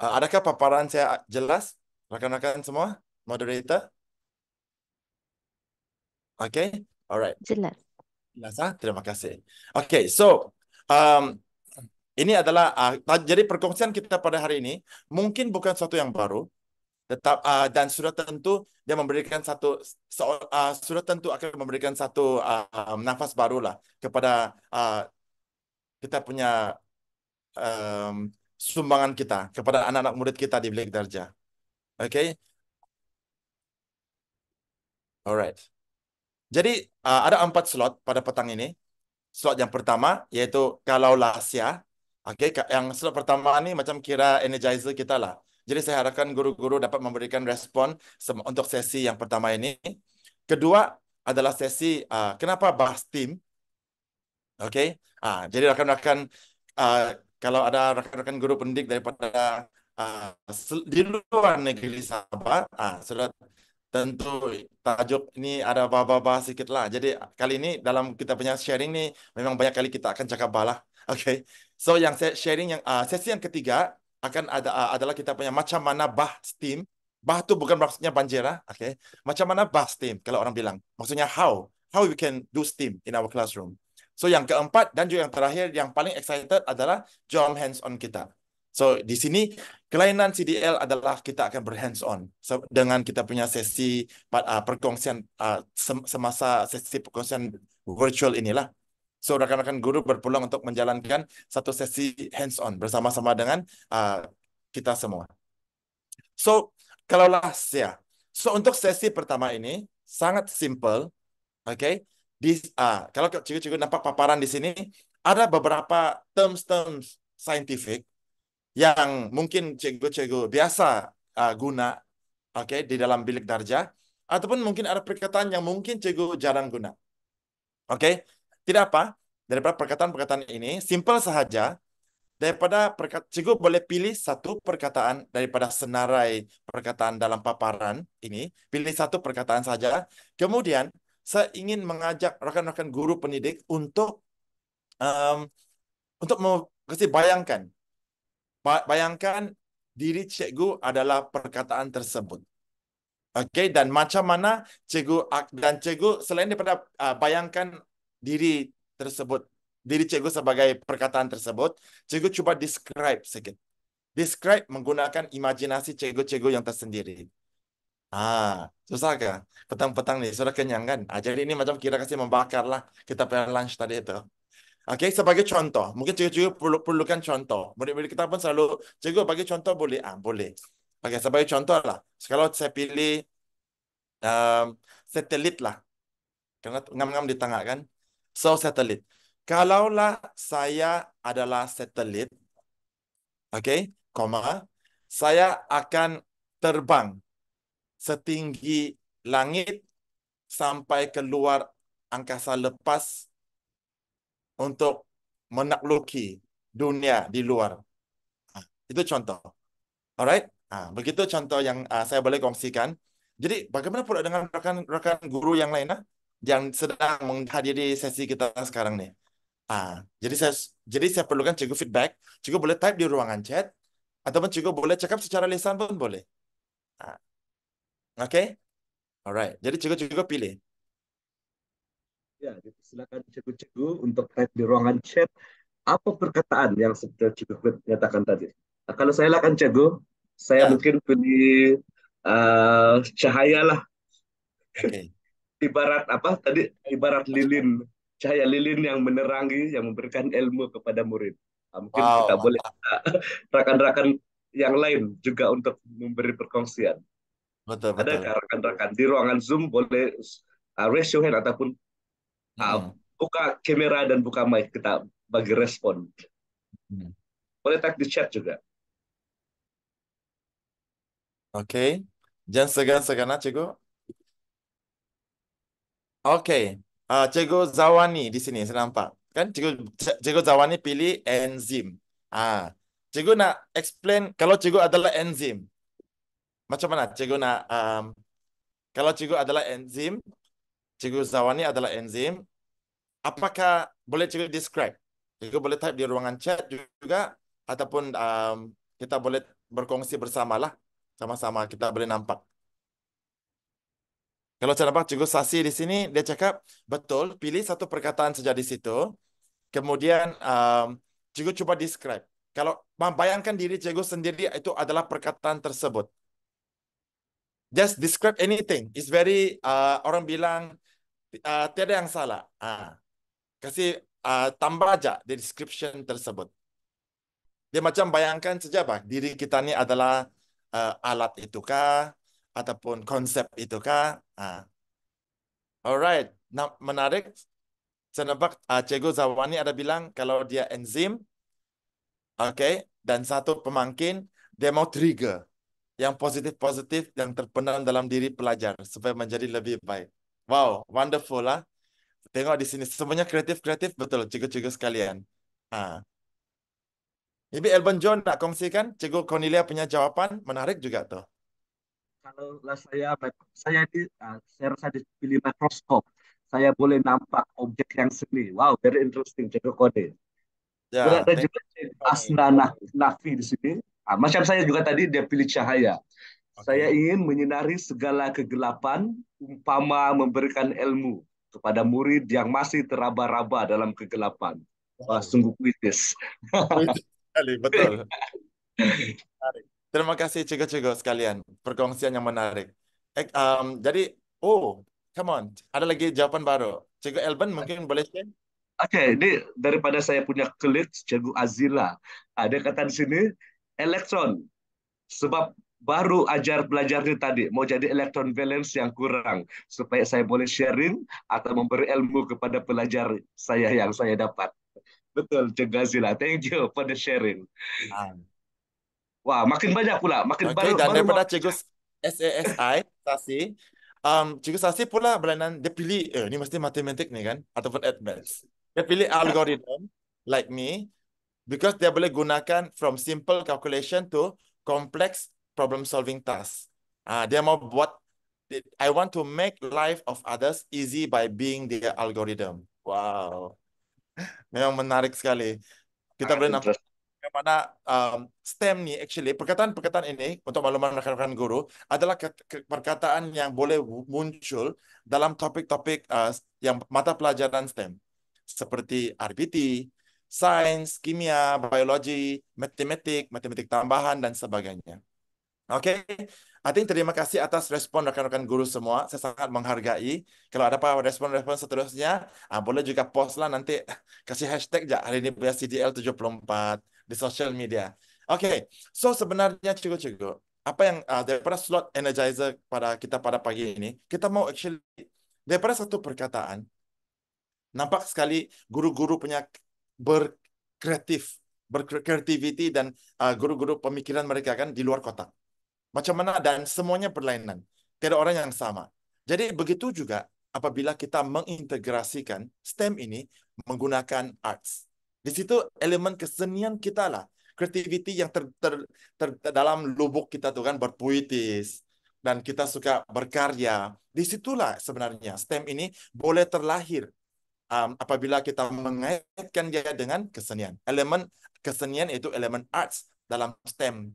Adakah paparan saya jelas, rakan-rakan semua, moderator? Okay, alright. Jelas. Terima kasih. Okay, so ini adalah jadi perkongsian kita pada hari ini mungkin bukan sesuatu yang baru, dan sudah tentu dia memberikan sudah tentu akan memberikan satu nafas barulah kepada kita punya sumbangan kita kepada anak-anak murid kita di bilik darjah. Okay, alright. Jadi ada 4 slot pada petang ini. Slot yang pertama iaitu kalaulah sia. Okay, yang slot pertama ni macam kira energizer kita lah. Jadi saya harapkan guru-guru dapat memberikan respon untuk sesi yang pertama ini. Kedua adalah sesi kenapa bahas tim. Okay, jadi rakan-rakan kalau ada rakan-rakan guru pendidik daripada di luar negeri Sabah, sudah tentu tajuk ini ada bah-bah sikit lah. Jadi kali ini dalam kita punya sharing ni memang banyak kali kita akan cakap balah. Okay. So yang sharing yang sesi yang ketiga akan adalah kita punya macam mana bah STEAM. Bah tu bukan maksudnya banjir lah. Okay. Macam mana bah STEAM kalau orang bilang. Maksudnya how we can do STEAM in our classroom. So yang keempat dan juga yang terakhir yang paling excited adalah jom hands on kita. So di sini kelainan CDL adalah kita akan berhands on dengan kita punya sesi perkongsian semasa sesi perkongsian virtual inilah. So rakan-rakan guru berpeluang untuk menjalankan satu sesi hands on bersama-sama dengan kita semua. So kalaulah saya. So untuk sesi pertama ini sangat simple, okay? Kalau cikgu-cikgu nampak paparan di sini, ada beberapa terms-terms scientific yang mungkin cikgu-cikgu biasa guna, oke, di dalam bilik darjah, ataupun mungkin ada perkataan yang mungkin cikgu jarang guna. Oke, tidak apa. Daripada perkataan-perkataan ini, simple saja. Cikgu boleh pilih satu perkataan daripada senarai perkataan dalam paparan ini. Pilih satu perkataan saja. Kemudian, saya ingin mengajak rakan-rakan guru pendidik um, untuk mau kasih bayangkan. Bayangkan diri cikgu adalah perkataan tersebut. Okey, dan macam mana cikgu selain daripada bayangkan diri tersebut, diri cikgu sebagai perkataan tersebut, cikgu cuba describe sikit. Describe menggunakan imajinasi cikgu-cikgu yang tersendiri. Susah ke? Petang-petang ni sudah kenyang kan? Jadi ini macam kira kasih membakar lah kita punya lunch tadi itu. Okey, sebagai contoh, mungkin cikgu-cikgu perlukan contoh. Murid-murid kita pun selalu, cikgu bagi contoh boleh? Boleh. Okey, sebagai contoh lah. Kalau saya pilih satelit lah. Karena ngam-ngam di tengah kan. So, satelit. Kalaulah saya adalah satelit, okey, saya akan terbang setinggi langit sampai keluar angkasa lepas untuk menakluki dunia di luar. Itu contoh. Alright? Begitu contoh yang saya boleh kongsikan. Jadi, bagaimana pula dengan rakan-rakan guru yang lain yang sedang menghadiri sesi kita sekarang nih? Jadi saya perlukan cikgu feedback. Cikgu boleh type di ruangan chat ataupun cikgu boleh cakap secara lisan pun boleh. Okay? Alright. Jadi cikgu pilih. Ya, silakan cikgu-cikgu untuk type di ruangan chat apa perkataan yang sudah cikgu nyatakan tadi. Kalau saya akan cikgu, saya Ya. mungkin pilih cahaya lah. Okay. Ibarat apa tadi? Ibarat lilin, cahaya lilin yang menerangi, yang memberikan ilmu kepada murid. Mungkin Wow, kita boleh mantap. rakan-rakan yang lain juga untuk memberi perkongsian. Betul, Ada betul. rekan-rekan di ruangan Zoom boleh raise your hand ataupun buka kamera dan buka mic kita bagi respon. Boleh tag di chat juga. Okay. Jangan segan-segan cikgu. Okay. Cikgu Zawani di sini, saya nampak. Kan Cikgu Zawani pilih enzim. Cikgu nak explain kalau cikgu adalah enzim. Macam mana cikgu nak kalau cikgu adalah enzim, cikgu Zawani adalah enzim, apakah boleh cikgu describe? Cikgu boleh type di ruangan chat juga ataupun kita boleh berkongsi bersamalah. Sama-sama kita boleh nampak. Kalau saya nampak Cikgu Sasi di sini, dia cakap, betul, pilih satu perkataan saja di situ. Kemudian, Cikgu cuba describe. Kalau bayangkan diri Cikgu sendiri, itu adalah perkataan tersebut. Just describe anything. It's very, orang bilang, tiada yang salah. Kasih tambah aja di description tersebut. Dia macam bayangkan saja, diri kita ni adalah alat itukah, ataupun konsep itukah. Alright, menarik. Saya nampak Cikgu Zawani ada bilang kalau dia enzim, okay, dan satu pemangkin, dia mau trigger yang positif-positif yang terpendam dalam diri pelajar supaya menjadi lebih baik. Wow, wonderful lah. Tengok di sini, semuanya kreatif-kreatif, betul, cikgu-cikgu sekalian. Ibu Elban John nak kongsikan, Cikgu Cornelia punya jawapan, menarik juga tuh. Kalau saya ini saya rasa dipilih mikroskop, saya boleh nampak objek yang seni. Wow, very interesting Cikgu Kode. Ya, Ada juga Asna Nafi di sini. Macam saya juga tadi dia pilih cahaya. Saya ingin menyinari segala kegelapan, umpama memberikan ilmu kepada murid yang masih teraba-raba dalam kegelapan. Wah, sungguh puitis. Betul. Terima kasih cikgu-cikgu sekalian. Perkongsian yang menarik. Jadi, come on. Ada lagi jawapan baru. Cikgu Elban mungkin boleh share? Oke, ini daripada saya punya kulit, Cikgu Azila. Ada kata di sini, elektron. Sebab baru ajar belajarnya tadi mau jadi elektron balance yang kurang supaya saya boleh sharing atau memberi ilmu kepada pelajar saya yang saya dapat. Betul, Cik Gazila. Thank you for the sharing. Ah. Wah, makin banyak pula, makin Okey, baru dan baru mau. daripada Cikgu SASI, Sasi, Cikgu Sasi pula berlainan, dia pilih, ni mesti matematik ni kan, ataupun advanced. Dia pilih algorithm, like me, because dia boleh gunakan from simple calculation to complex problem solving task. Dia mau buat, I want to make life of others easy by being the algorithm. Wow, memang menarik sekali. Kita Sangat boleh nampak interesting. bagaimana STEM ni actually, perkataan-perkataan ini untuk makluman rekan-rekan guru adalah perkataan yang boleh muncul dalam topik-topik yang mata pelajaran STEM seperti RBT, sains, kimia, biologi, matematik, matematik tambahan dan sebagainya. Oke, I think terima kasih atas respon rekan-rekan guru semua. Saya sangat menghargai. Kalau ada apa respon-respon seterusnya, boleh juga post lah nanti. Kasih hashtag je hari ini punya CDL 74 di social media. Oke, so sebenarnya cikgu-cikgu, apa yang daripada slot energizer pada kita pada pagi ini, kita mau actually daripada satu perkataan, nampak sekali guru-guru punya berkreativiti dan guru-guru pemikiran mereka kan di luar kotak. Macam mana dan semuanya berlainan. Tiada orang yang sama. Jadi begitu juga apabila kita mengintegrasikan STEM ini menggunakan arts. Di situ elemen kesenian kita lah. Creativity yang dalam lubuk kita tuh kan berpuitis. Dan kita suka berkarya. Disitulah sebenarnya STEM ini boleh terlahir apabila kita mengaitkan dia dengan kesenian. Elemen kesenian itu elemen arts dalam STEM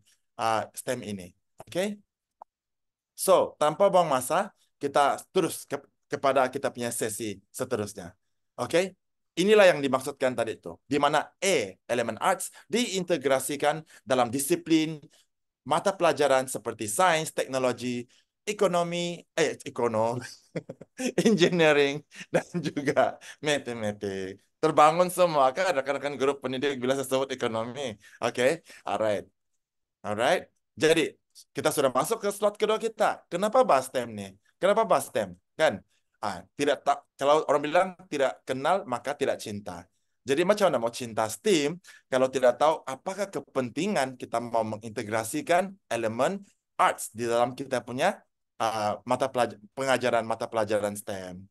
ini. Okay? So, tanpa buang masa, kita terus kepada kita punya sesi seterusnya. Okay? Inilah yang dimaksudkan tadi itu. Di mana elemen arts, diintegrasikan dalam disiplin mata pelajaran seperti sains, teknologi, ekonomi, engineering, dan juga matematik. Terbangun semua kan rekan-rekan grup pendidik bila saya sebut ekonomi. Okay? Alright. Jadi, kita sudah masuk ke slot kedua kita. Kenapa bahas STEM nih? Kenapa bahas STEM? Kan? Tidak tak kalau orang bilang tidak kenal maka tidak cinta. Jadi macam mana mau cinta STEM kalau tidak tahu apakah kepentingan kita mau mengintegrasikan elemen arts di dalam kita punya pengajaran mata pelajaran STEM.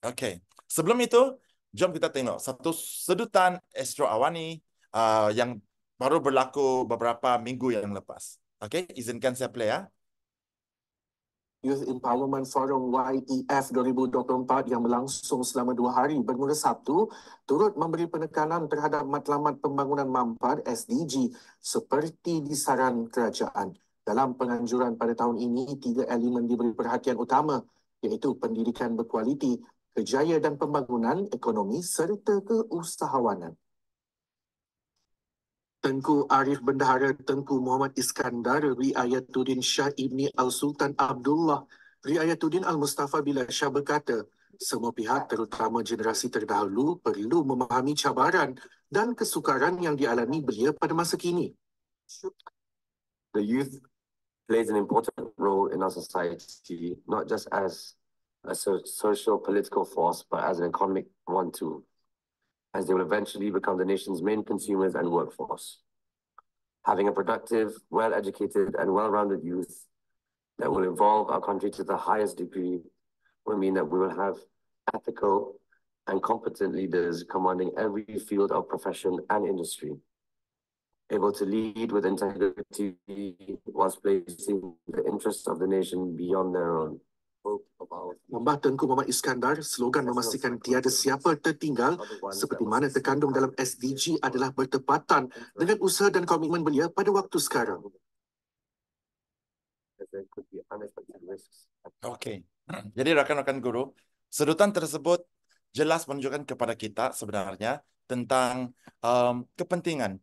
Oke. Sebelum itu, jom kita tengok satu sedutan Astro Awani yang baru berlaku beberapa minggu yang lepas. Okey, izinkan saya play ya. Youth Empowerment Forum YEF 2024 yang berlangsung selama 2 hari bermula Sabtu turut memberi penekanan terhadap matlamat pembangunan mampat SDG seperti disaran kerajaan. Dalam penganjuran pada tahun ini, 3 elemen diberi perhatian utama iaitu pendidikan berkualiti, kerjaya dan pembangunan ekonomi serta keusahawanan. Tengku Arif Bendahara Tengku Muhammad Iskandar Riayatuddin Shah Ibni Al-Sultan Abdullah Riayatuddin Al-Mustafa Bilal Shah berkata, semua pihak terutama generasi terdahulu perlu memahami cabaran dan kesukaran yang dialami belia pada masa kini. The youth plays an important role in our society, not just as a social political force, but as an economic one too, as they will eventually become the nation's main consumers and workforce. Having a productive, well-educated, and well-rounded youth that will evolve our country to the highest degree will mean that we will have ethical and competent leaders commanding every field of profession and industry, able to lead with integrity whilst placing the interests of the nation beyond their own. Membah Tengku Muhammad Iskandar, slogan memastikan tiada siapa tertinggal seperti mana terkandung dalam SDG adalah bertepatan dengan usaha dan komitmen belia pada waktu sekarang. Okey. Jadi rakan-rakan guru, sedutan tersebut jelas menunjukkan kepada kita sebenarnya tentang kepentingan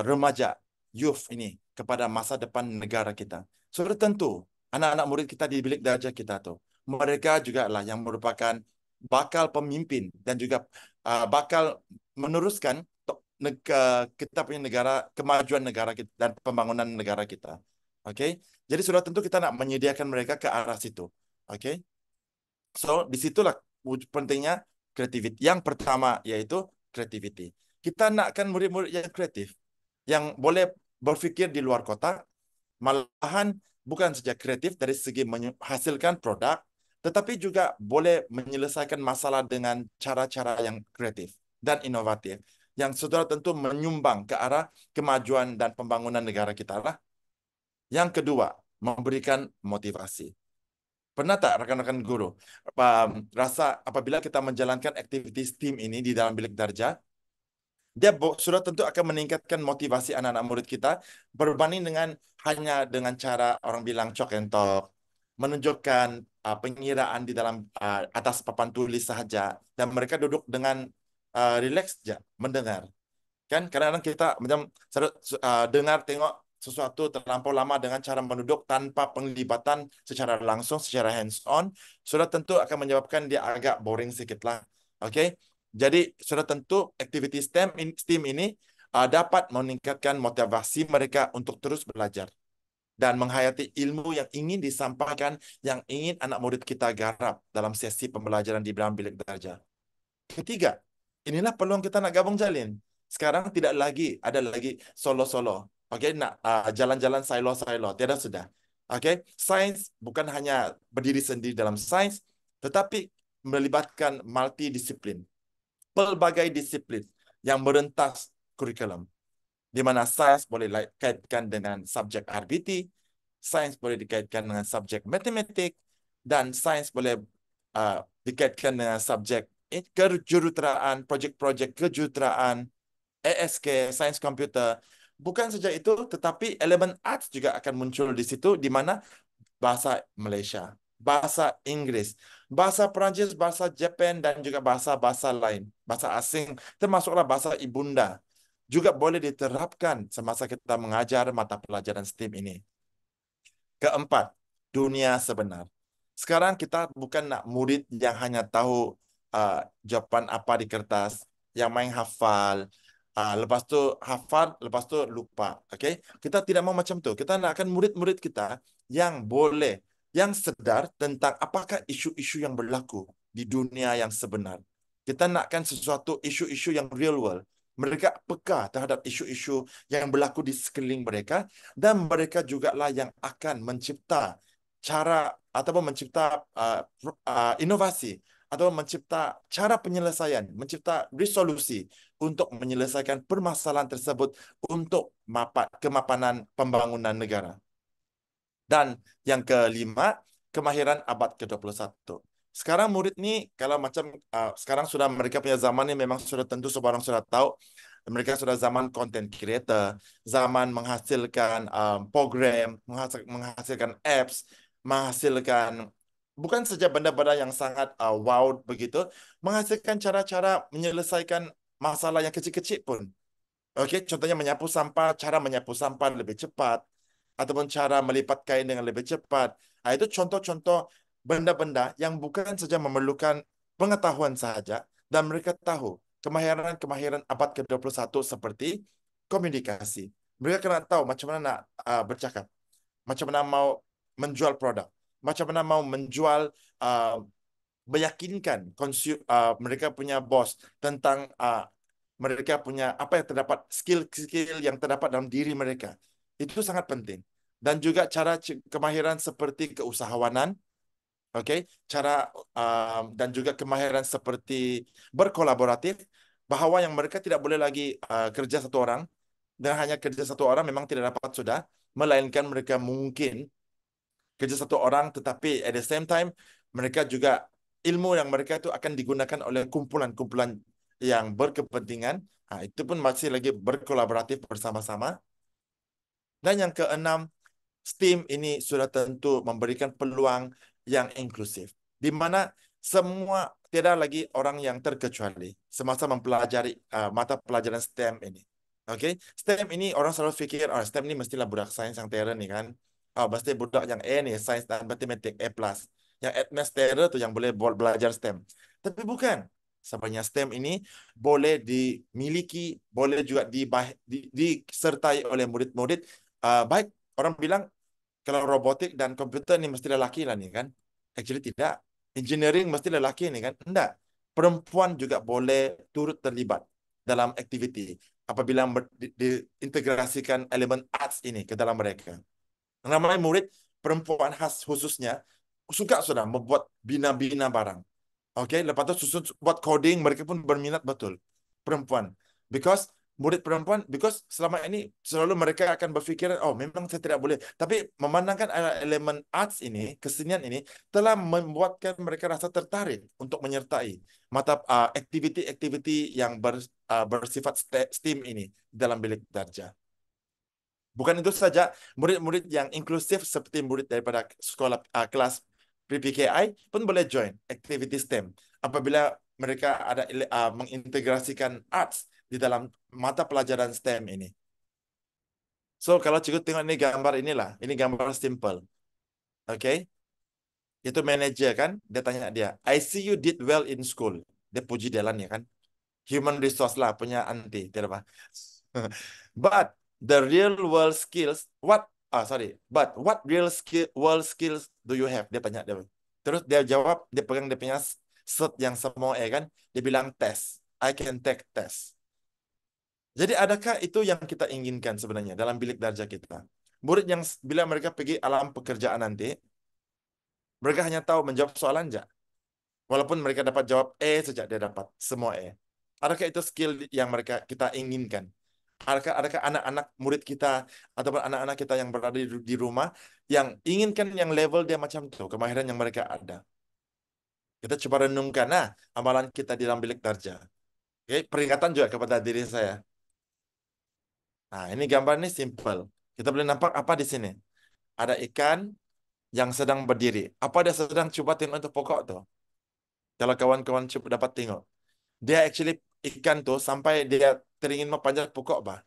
remaja youth ini kepada masa depan negara kita. Sudah tentu anak-anak murid kita di bilik darjah kita tu, mereka juga lah yang merupakan bakal pemimpin dan juga bakal meneruskan kita punya negara, kemajuan negara kita dan pembangunan negara kita. Oke, jadi sudah tentu kita nak menyediakan mereka ke arah situ. Oke, so disitulah pentingnya kreativiti. Yang pertama yaitu kreativiti. Kita nakkan murid-murid yang kreatif, yang boleh berfikir di luar kotak, malahan bukan saja kreatif dari segi menghasilkan produk, tetapi juga boleh menyelesaikan masalah dengan cara-cara yang kreatif dan inovatif, yang sudah tentu menyumbang ke arah kemajuan dan pembangunan negara kita lah. Yang kedua, memberikan motivasi. Pernah tak rekan-rekan guru rasa apabila kita menjalankan aktiviti STEAM ini di dalam bilik darjah, dia sudah tentu akan meningkatkan motivasi anak-anak murid kita berbanding dengan hanya dengan cara orang bilang chalk and talk, menunjukkan pengiraan di dalam atas papan tulis sahaja dan mereka duduk dengan relax saja mendengar. Kan kadang-kadang kita macam dengar tengok sesuatu terlampau lama dengan cara menuduk tanpa penglibatan secara langsung, secara hands-on, sudah tentu akan menyebabkan dia agak boring sedikit lah. Oke, jadi sudah tentu aktiviti STEAM ini dapat meningkatkan motivasi mereka untuk terus belajar dan menghayati ilmu yang ingin disampaikan, yang ingin anak murid kita garap dalam sesi pembelajaran di dalam bilik darjah. Ketiga, inilah peluang kita nak gabung jalin. Sekarang tidak lagi ada lagi solo-solo. Okey, nak jalan-jalan silo-silo, tiada sudah. Okey, sains bukan hanya berdiri sendiri dalam sains, tetapi melibatkan multidisiplin. Pelbagai disiplin yang merentas kurikulum. Di mana sains boleh dikaitkan dengan subjek RBT, sains boleh dikaitkan dengan subjek matematik, dan sains boleh dikaitkan dengan subjek kejuruteraan, projek-projek kejuruteraan, ASK, sains komputer. Bukan saja itu, tetapi elemen arts juga akan muncul di situ, di mana bahasa Malaysia, bahasa Inggris, bahasa Perancis, bahasa Jepun, dan juga bahasa-bahasa lain, bahasa asing, termasuklah bahasa ibunda, juga boleh diterapkan semasa kita mengajar mata pelajaran STEAM ini. Keempat, dunia sebenar. Sekarang kita bukan nak murid yang hanya tahu jawapan apa di kertas, yang main hafal, lepas tu hafal, lepas tu lupa. Okay? Kita tidak mau macam tu. Kita nakkan murid-murid kita yang boleh, yang sedar tentang apakah isu-isu yang berlaku di dunia yang sebenar. Kita nakkan sesuatu isu-isu yang real world. Mereka peka terhadap isu-isu yang berlaku di sekeliling mereka dan mereka jugalah yang akan mencipta cara ataupun mencipta inovasi atau mencipta cara penyelesaian, mencipta resolusi untuk menyelesaikan permasalahan tersebut untuk kemapanan pembangunan negara. Dan yang kelima, kemahiran abad ke-21. Sekarang murid ni kalau macam sekarang sudah mereka punya zaman ni memang sudah tentu semua orang sudah tahu mereka sudah zaman content creator, zaman menghasilkan program, menghasilkan apps, menghasilkan bukan saja benda-benda yang sangat wow begitu, menghasilkan cara-cara menyelesaikan masalah yang kecil-kecil pun. Okey, contohnya menyapu sampah, cara menyapu sampah lebih cepat ataupun cara melipat kain dengan lebih cepat. Itu contoh-contoh benda-benda yang bukan saja memerlukan pengetahuan sahaja dan mereka tahu kemahiran abad ke-21 seperti komunikasi. Mereka kena tahu macam mana nak bercakap, macam mana mau menjual produk, macam mana mau menjual meyakinkan mereka punya bos tentang mereka punya apa yang terdapat, skill-skill yang terdapat dalam diri mereka. Itu sangat penting. Dan juga cara kemahiran seperti keusahawanan, okay? Cara dan juga kemahiran seperti berkolaboratif, bahawa yang mereka tidak boleh lagi kerja satu orang, dan hanya kerja satu orang memang tidak dapat sudah, melainkan mereka mungkin kerja satu orang tetapi at the same time mereka juga ilmu yang mereka itu akan digunakan oleh kumpulan-kumpulan yang berkepentingan. Itu pun masih lagi berkolaboratif bersama-sama. Dan yang keenam, STEAM ini sudah tentu memberikan peluang yang inklusif, di mana semua tidak lagi orang yang terkecuali semasa mempelajari mata pelajaran STEM ini. Okay? STEM ini orang selalu fikir, STEM ini mestilah budak sains yang terror ni kan. Pasti budak yang A ni, sains dan matematik A+. Yang advanced terror tu yang boleh belajar STEM. Tapi bukan. Sebenarnya STEM ini boleh dimiliki, boleh juga disertai oleh murid-murid. Baik, orang bilang kalau robotik dan komputer ini mesti lelaki lah nih kan. Actually tidak. Engineering mesti lelaki nih kan. Enggak. Perempuan juga boleh turut terlibat dalam aktiviti apabila diintegrasikan elemen arts ini ke dalam mereka. Namanya murid perempuan khas khususnya suka sudah membuat bina-bina barang. Oke, lepas itu susun buat coding, mereka pun berminat betul. Perempuan. Because murid perempuan, because selama ini selalu mereka akan berpikir, oh memang saya tidak boleh. Tapi memandangkan elemen arts ini, kesenian ini, telah membuatkan mereka rasa tertarik untuk menyertai mata aktiviti-aktiviti yang bersifat STEAM ini dalam bilik darjah. Bukan itu saja, murid-murid yang inklusif seperti murid daripada sekolah kelas pre-PKI pun boleh join aktiviti STEM apabila mereka ada mengintegrasikan arts di dalam mata pelajaran STEM ini. So kalau cikgu tengok ini gambar inilah, ini gambar simple. Oke. Itu manager kan, dia tanya dia, I see you did well in school. Dia puji dia lah ya kan. Human resource lah punya anti, tidak apa. But the real world skills, but what real world skills do you have? Dia tanya dia. Terus dia jawab, dia pegang dia punya cert yang semua kan, dia bilang test. I can take test. Jadi adakah itu yang kita inginkan sebenarnya dalam bilik darjah kita? Murid yang bila mereka pergi alam pekerjaan nanti, mereka hanya tahu menjawab soalan saja. Walaupun mereka dapat jawab saja, dia dapat semua Adakah itu skill yang kita inginkan? Adakah anak-anak murid kita ataupun anak-anak kita yang berada di rumah yang inginkan yang level dia macam itu, kemahiran yang mereka ada? Kita coba renungkan amalan kita di dalam bilik darjah. Oke, peringatan juga kepada diri saya. Nah, ini gambar ini simple. Kita boleh nampak apa di sini? Ada ikan yang sedang berdiri. Apa dia sedang coba tengok itu pokok tuh? Kalau kawan-kawan coba dapat tengok. Dia actually ikan tuh sampai dia teringin memanjat pokok, bah.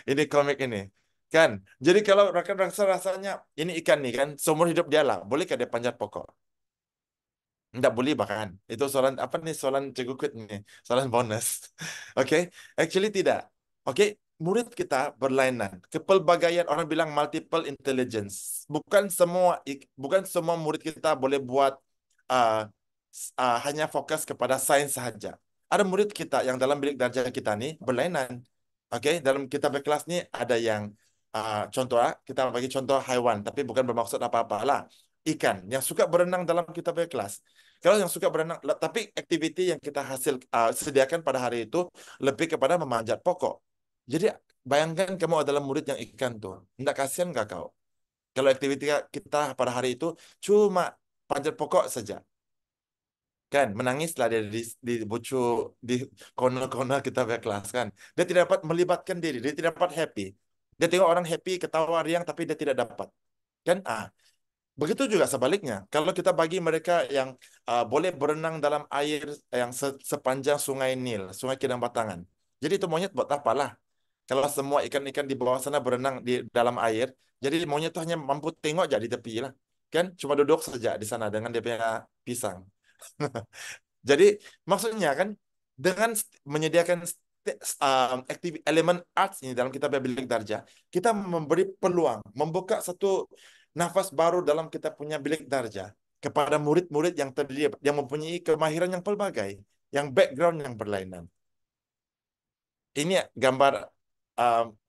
Ini komik ini. Kan? Jadi kalau rakan rasanya ini ikan nih kan, seumur hidup dia lah. Bolehkah dia panjat pokok? Tidak boleh bahkan. Itu soalan apa nih? Soalan cikgu Quit nih. Soalan bonus. Oke, actually tidak. Oke, murid kita berlainan. Kepelbagaian orang bilang multiple intelligence. Bukan semua murid kita boleh buat uh, hanya fokus kepada sains saja. Ada murid kita yang dalam bilik darjah kita nih berlainan. Oke, dalam kita berkelas nih ada yang contoh kita bagi contoh haiwan, tapi bukan bermaksud apa-apa lah. Ikan yang suka berenang dalam kita berkelas. Kalau yang suka berenang, tapi aktiviti yang kita sediakan pada hari itu lebih kepada memanjat pokok. Jadi bayangkan kamu adalah murid yang ikan tuh. Tidak kasihan nggak kau? Kalau aktiviti kita pada hari itu cuma panjat pokok saja. Kan, menangislah dia di bucu, di corner-corner kita berkelas kan. Dia tidak dapat melibatkan diri, dia tidak dapat happy. Dia tengok orang happy, ketawa riang, tapi dia tidak dapat. Kan, begitu juga sebaliknya. Kalau kita bagi mereka yang boleh berenang dalam air yang sepanjang Sungai Nil, Sungai Kidang Batangan. Jadi itu monyet buat apalah? Kalau semua ikan-ikan di bawah sana berenang di dalam air, jadi monyet itu hanya mampu tengok aja di tepi lah. Kan, cuma duduk saja di sana dengan dia punya pisang. Jadi maksudnya kan dengan menyediakan elemen arts ini dalam kitab bilik darjah, kita memberi peluang, membuka satu nafas baru dalam kita punya bilik darjah kepada murid-murid yang terdiri yang mempunyai kemahiran yang pelbagai, yang background yang berlainan. Ini gambar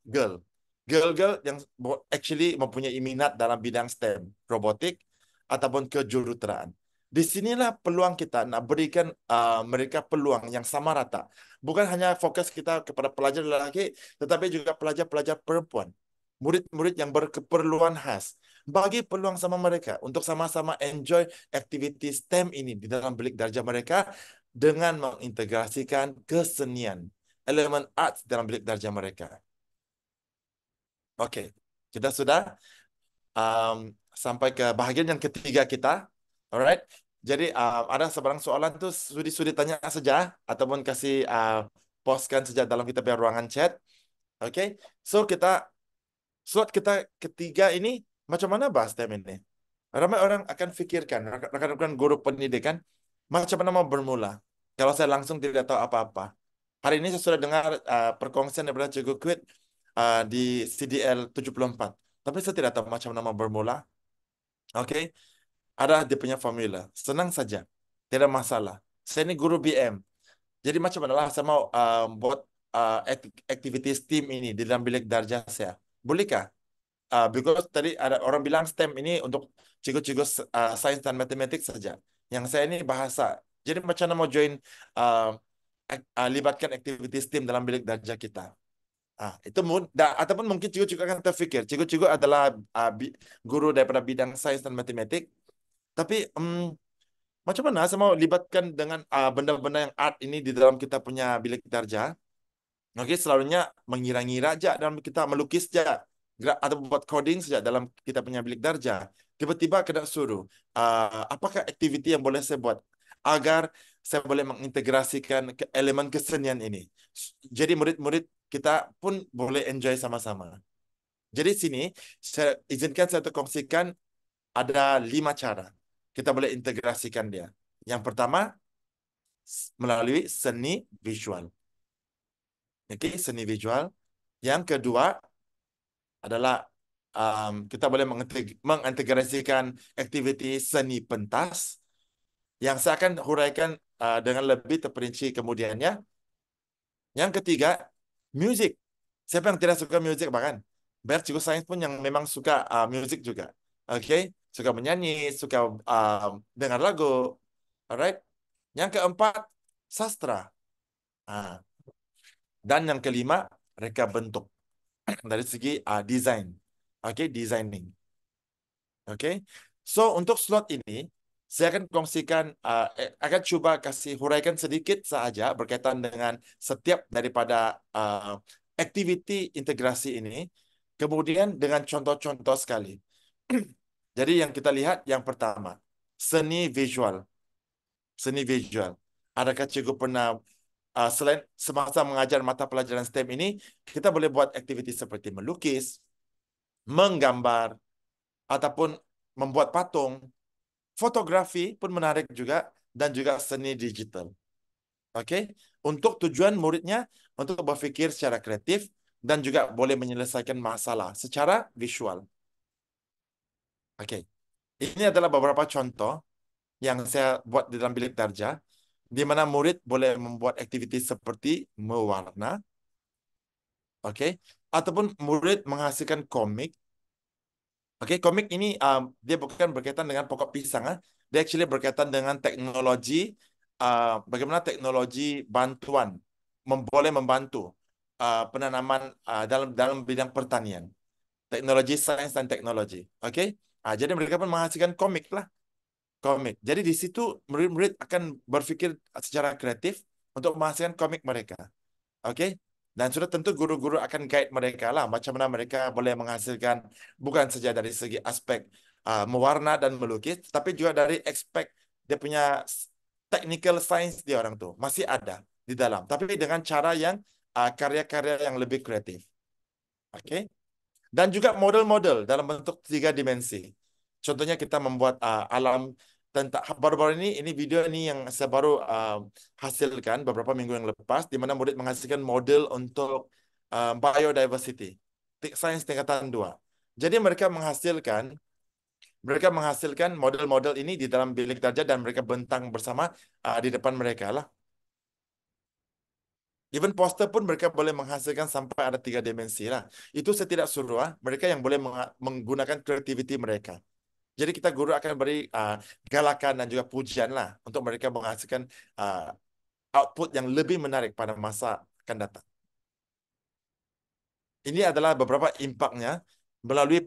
girl. Girl yang actually mempunyai minat dalam bidang STEM, robotik ataupun kejuruteraan. Disinilah peluang kita nak berikan mereka peluang yang sama rata. Bukan hanya fokus kita kepada pelajar lelaki, tetapi juga pelajar-pelajar perempuan. Murid-murid yang berkeperluan khas. Bagi peluang sama mereka untuk sama-sama enjoy aktiviti STEM ini di dalam bilik darjah mereka dengan mengintegrasikan kesenian, elemen arts dalam bilik darjah mereka. Oke, kita sudah sampai ke bahagian yang ketiga kita. Alright. Jadi ada sebarang soalan tuh sudi tanya saja ataupun kasih postkan saja dalam kita punya ruangan chat. Oke. So slot kita ketiga ini macam mana bahas STEM ini? Ramai orang akan fikirkan, rekan-rekan guru pendidikan, macam mana mau bermula? Kalau saya langsung tidak tahu apa-apa. Hari ini saya sudah dengar perkongsian daripada Cikgu Kwit di CDL 74. Tapi saya tidak tahu macam mana bermula. Okey, ada dia punya formula. Senang saja. Tidak masalah. Saya ini guru BM. Jadi macam mana lah saya mau buat aktiviti STEAM ini di dalam bilik darjah saya. Bolehkah? Because tadi ada orang bilang STEM ini untuk cikgu-cikgu sains dan matematik saja. Yang saya ini bahasa. Jadi macam mana mau join libatkan aktiviti STEAM dalam bilik darjah kita. Itu ataupun mungkin cikgu-cikgu akan terfikir, cikgu-cikgu adalah guru daripada bidang sains dan matematik. Tapi macam mana saya mau libatkan dengan benda-benda yang art ini di dalam kita punya bilik darjah? Okey, selalunya mengira-ngira aja dalam kita melukis aja atau buat coding saja dalam kita punya bilik darjah. Tiba-tiba kena suruh, apakah aktiviti yang boleh saya buat agar saya boleh mengintegrasikan elemen kesenian ini. Jadi murid-murid kita pun boleh enjoy sama-sama. Jadi sini saya izinkan saya kongsikan ada 5 cara kita boleh integrasikan dia. Yang pertama melalui seni visual. Okey, seni visual. Yang kedua adalah kita boleh mengintegrasikan aktiviti seni pentas yang saya akan huraikan dengan lebih terperinci kemudiannya. Yang ketiga, muzik. Siapa yang tidak suka muzik bahkan? Biar cikgu sains pun yang memang suka muzik juga. Okey, suka menyanyi, suka dengar lagu. Alright. Yang keempat, sastra. Dan yang kelima, reka bentuk dari segi design. Okey, designing. Okey. So untuk slot ini saya akan kongsikan akan cuba kasih huraikan sedikit sahaja berkaitan dengan setiap daripada aktiviti integrasi ini. Kemudian dengan contoh-contoh sekali. Jadi yang kita lihat yang pertama, seni visual. Seni visual. Adakah cikgu pernah selain semasa mengajar mata pelajaran STEM ini, kita boleh buat aktiviti seperti melukis, menggambar, ataupun membuat patung. Fotografi pun menarik juga dan juga seni digital. Okey, untuk tujuan muridnya untuk berfikir secara kreatif dan juga boleh menyelesaikan masalah secara visual. Okey. Ini adalah beberapa contoh yang saya buat di dalam bilik darjah di mana murid boleh membuat aktiviti seperti mewarna. Okey, ataupun murid menghasilkan komik. Okey, komik ini dia bukan berkaitan dengan pokok pisang. Dia actually berkaitan dengan teknologi, bagaimana teknologi bantuan boleh membantu penanaman dalam bidang pertanian. Teknologi sains dan teknologi. Okey, jadi mereka pun menghasilkan komik lah. Komik. Jadi di situ murid-murid akan berfikir secara kreatif untuk menghasilkan komik mereka. Okey. Dan sudah tentu guru-guru akan guide mereka lah macam mana mereka boleh menghasilkan bukan saja dari segi aspek mewarna dan melukis, tapi juga dari aspek dia punya technical science dia orang tu masih ada di dalam, tapi dengan cara yang karya-karya yang lebih kreatif. Okey. Dan juga model-model dalam bentuk 3 dimensi. Contohnya kita membuat alam tentang baru-baru ini video ini yang saya baru hasilkan beberapa minggu yang lepas di mana murid menghasilkan model untuk biodiversity sains tingkatan 2. Jadi mereka menghasilkan model-model ini di dalam bilik darjah dan mereka bentang bersama di depan mereka lah. Even poster pun mereka boleh menghasilkan sampai ada 3 dimensi lah. Itu saya tidak suruh mereka yang boleh menggunakan kreativiti mereka. Jadi kita guru akan beri galakan dan juga pujian lah untuk mereka menghasilkan output yang lebih menarik pada masa akan datang. Ini adalah beberapa impaknya melalui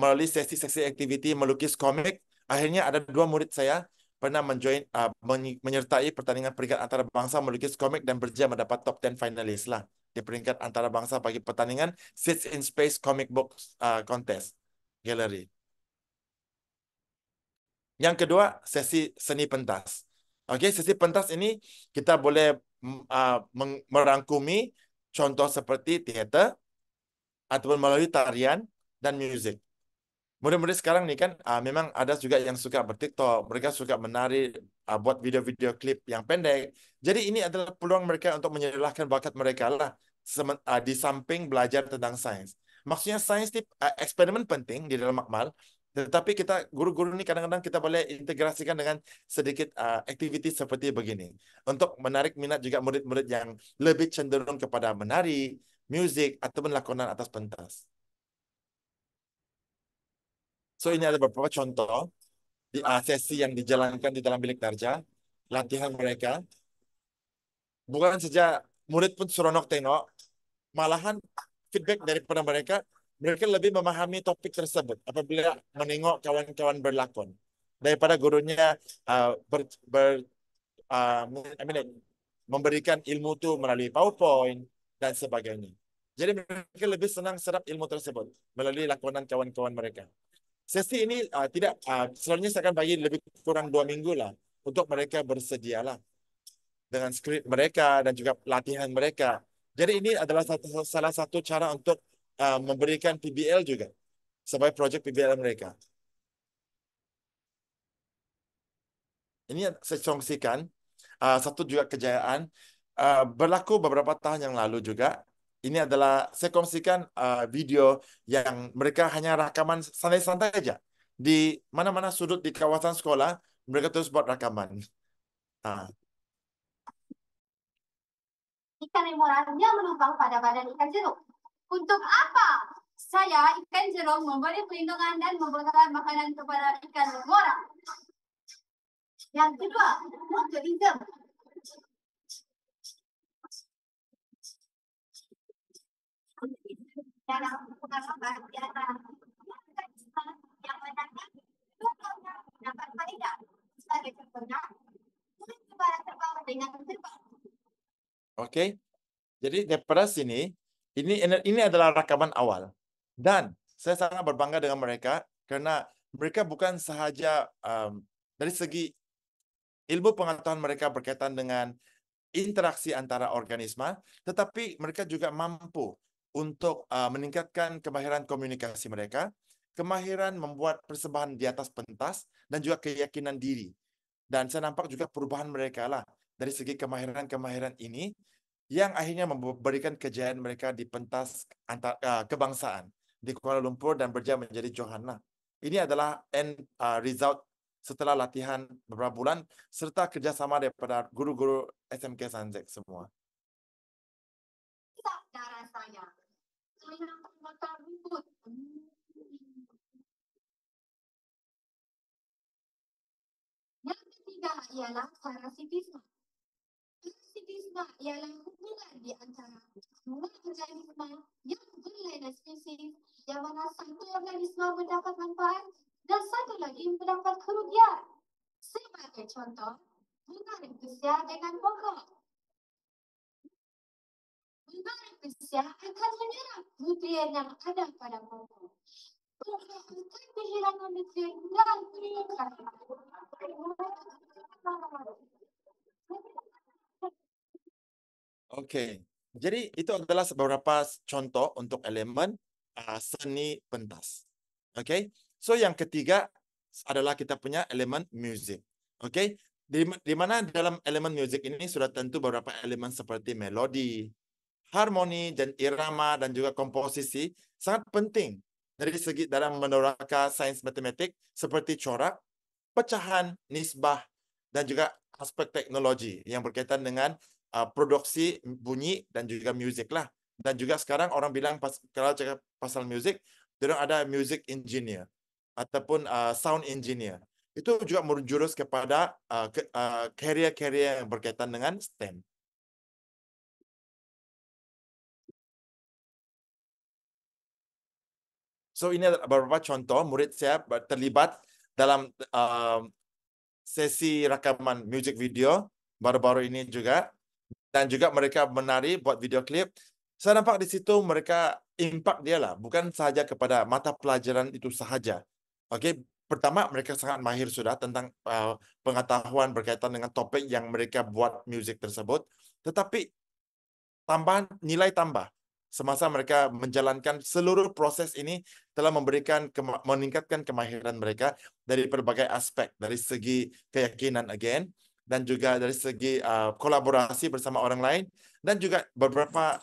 melalui sesi-sesi aktiviti melukis komik. Akhirnya ada 2 murid saya pernah menyertai pertandingan peringkat antarabangsa melukis komik dan berjaya mendapat top 10 finalis lah di peringkat antarabangsa bagi pertandingan Seeds in Space Comic Book Contest Gallery. Yang kedua, sesi seni pentas. Okey, sesi pentas ini kita boleh merangkumi contoh seperti teater ataupun melalui tarian dan muzik. murid-murid sekarang nih kan memang ada juga yang suka ber-TikTok, mereka suka menari, buat video-video klip yang pendek. Jadi ini adalah peluang mereka untuk menyalurkan bakat mereka lah di samping belajar tentang sains. Maksudnya sains ini eksperimen penting di dalam makmal, tetapi kita guru-guru ini kadang-kadang kita boleh integrasikan dengan sedikit aktiviti seperti begini untuk menarik minat juga murid-murid yang lebih cenderung kepada menari, musik ataupun lakonan atas pentas. So ini ada beberapa contoh di sesi yang dijalankan di dalam bilik darjah, latihan mereka. Bukan saja murid pun seronok tengok, malahan feedback daripada mereka, mereka lebih memahami topik tersebut apabila menengok kawan-kawan berlakon daripada gurunya memberikan ilmu itu melalui PowerPoint dan sebagainya. Jadi mereka lebih senang serap ilmu tersebut melalui lakonan kawan-kawan mereka. Sesi ini selalunya saya akan bagi lebih kurang 2 minggu lah untuk mereka bersedialah dengan skrip mereka dan juga latihan mereka. Jadi ini adalah salah satu cara untuk memberikan PBL juga sebagai projek PBL mereka. Ini saya kongsikan satu juga kejayaan berlaku beberapa tahun yang lalu juga. Ini adalah saya kongsikan video yang mereka hanya rakaman santai-santai aja. Di mana-mana sudut di kawasan sekolah, mereka terus buat rakaman. Ikan emeraldnya menumpang pada badan ikan jeruk. Untuk apa saya ikan jeruk memberi perlindungan dan memberikan makanan kepada ikan emerald? Yang kedua, mutualism. Dalam pengalaman di antara yang menandakan dapat faedah sebagai contohnya murid terbang dengan terbang. Oke, jadi daripada sini ini adalah rakaman awal dan saya sangat berbangga dengan mereka karena mereka bukan sahaja dari segi ilmu pengetahuan mereka berkaitan dengan interaksi antara organisma, tetapi mereka juga mampu untuk meningkatkan kemahiran komunikasi mereka, kemahiran membuat persembahan di atas pentas, dan juga keyakinan diri. Dan saya nampak juga perubahan mereka lah dari segi kemahiran-kemahiran ini yang akhirnya memberikan kejayaan mereka di pentas kebangsaan di Kuala Lumpur dan berjaya menjadi Johanna. Ini adalah end result setelah latihan beberapa bulan serta kerjasama daripada guru-guru SMK Sanzek semua. Darah saya makan rumput. Yang ketiga ialah parasitisme. Parasitisme ialah hubungan di antara dua organisma yang berlainan spesies, yang mana satu organisma mendapat manfaat dan satu lagi mendapat kerugian. Sebagai contoh, bunga ripisia dengan pokok. Bunga ripisia akan menyerap nutrien yang ada pada pokok. Pokok akan kehilangan nutrien dan meningkat. Oke, jadi itu adalah beberapa contoh untuk elemen seni pentas. Oke, so yang ketiga adalah kita punya elemen musik. Oke, di mana dalam elemen musik ini sudah tentu beberapa elemen seperti melodi, harmoni dan irama dan juga komposisi sangat penting dari segi dalam menerangkan sains matematik seperti corak, pecahan, nisbah dan juga aspek teknologi yang berkaitan dengan produksi bunyi dan juga musik lah. Dan juga sekarang orang bilang kalau cakap pasal musik, dia ada music engineer ataupun sound engineer. Itu juga menjurus kepada career-career yang berkaitan dengan STEM. So ini beberapa contoh murid saya terlibat dalam sesi rakaman music video baru-baru ini juga. Dan juga mereka menari buat video klip. Saya nampak di situ mereka impak dia lah. Bukan sahaja kepada mata pelajaran itu sahaja. Okey, pertama mereka sangat mahir sudah tentang pengetahuan berkaitan dengan topik yang mereka buat music tersebut. Tetapi tambahan nilai tambah semasa mereka menjalankan seluruh proses ini telah meningkatkan kemahiran mereka dari berbagai aspek, dari segi keyakinan again, dan juga dari segi kolaborasi bersama orang lain, dan juga beberapa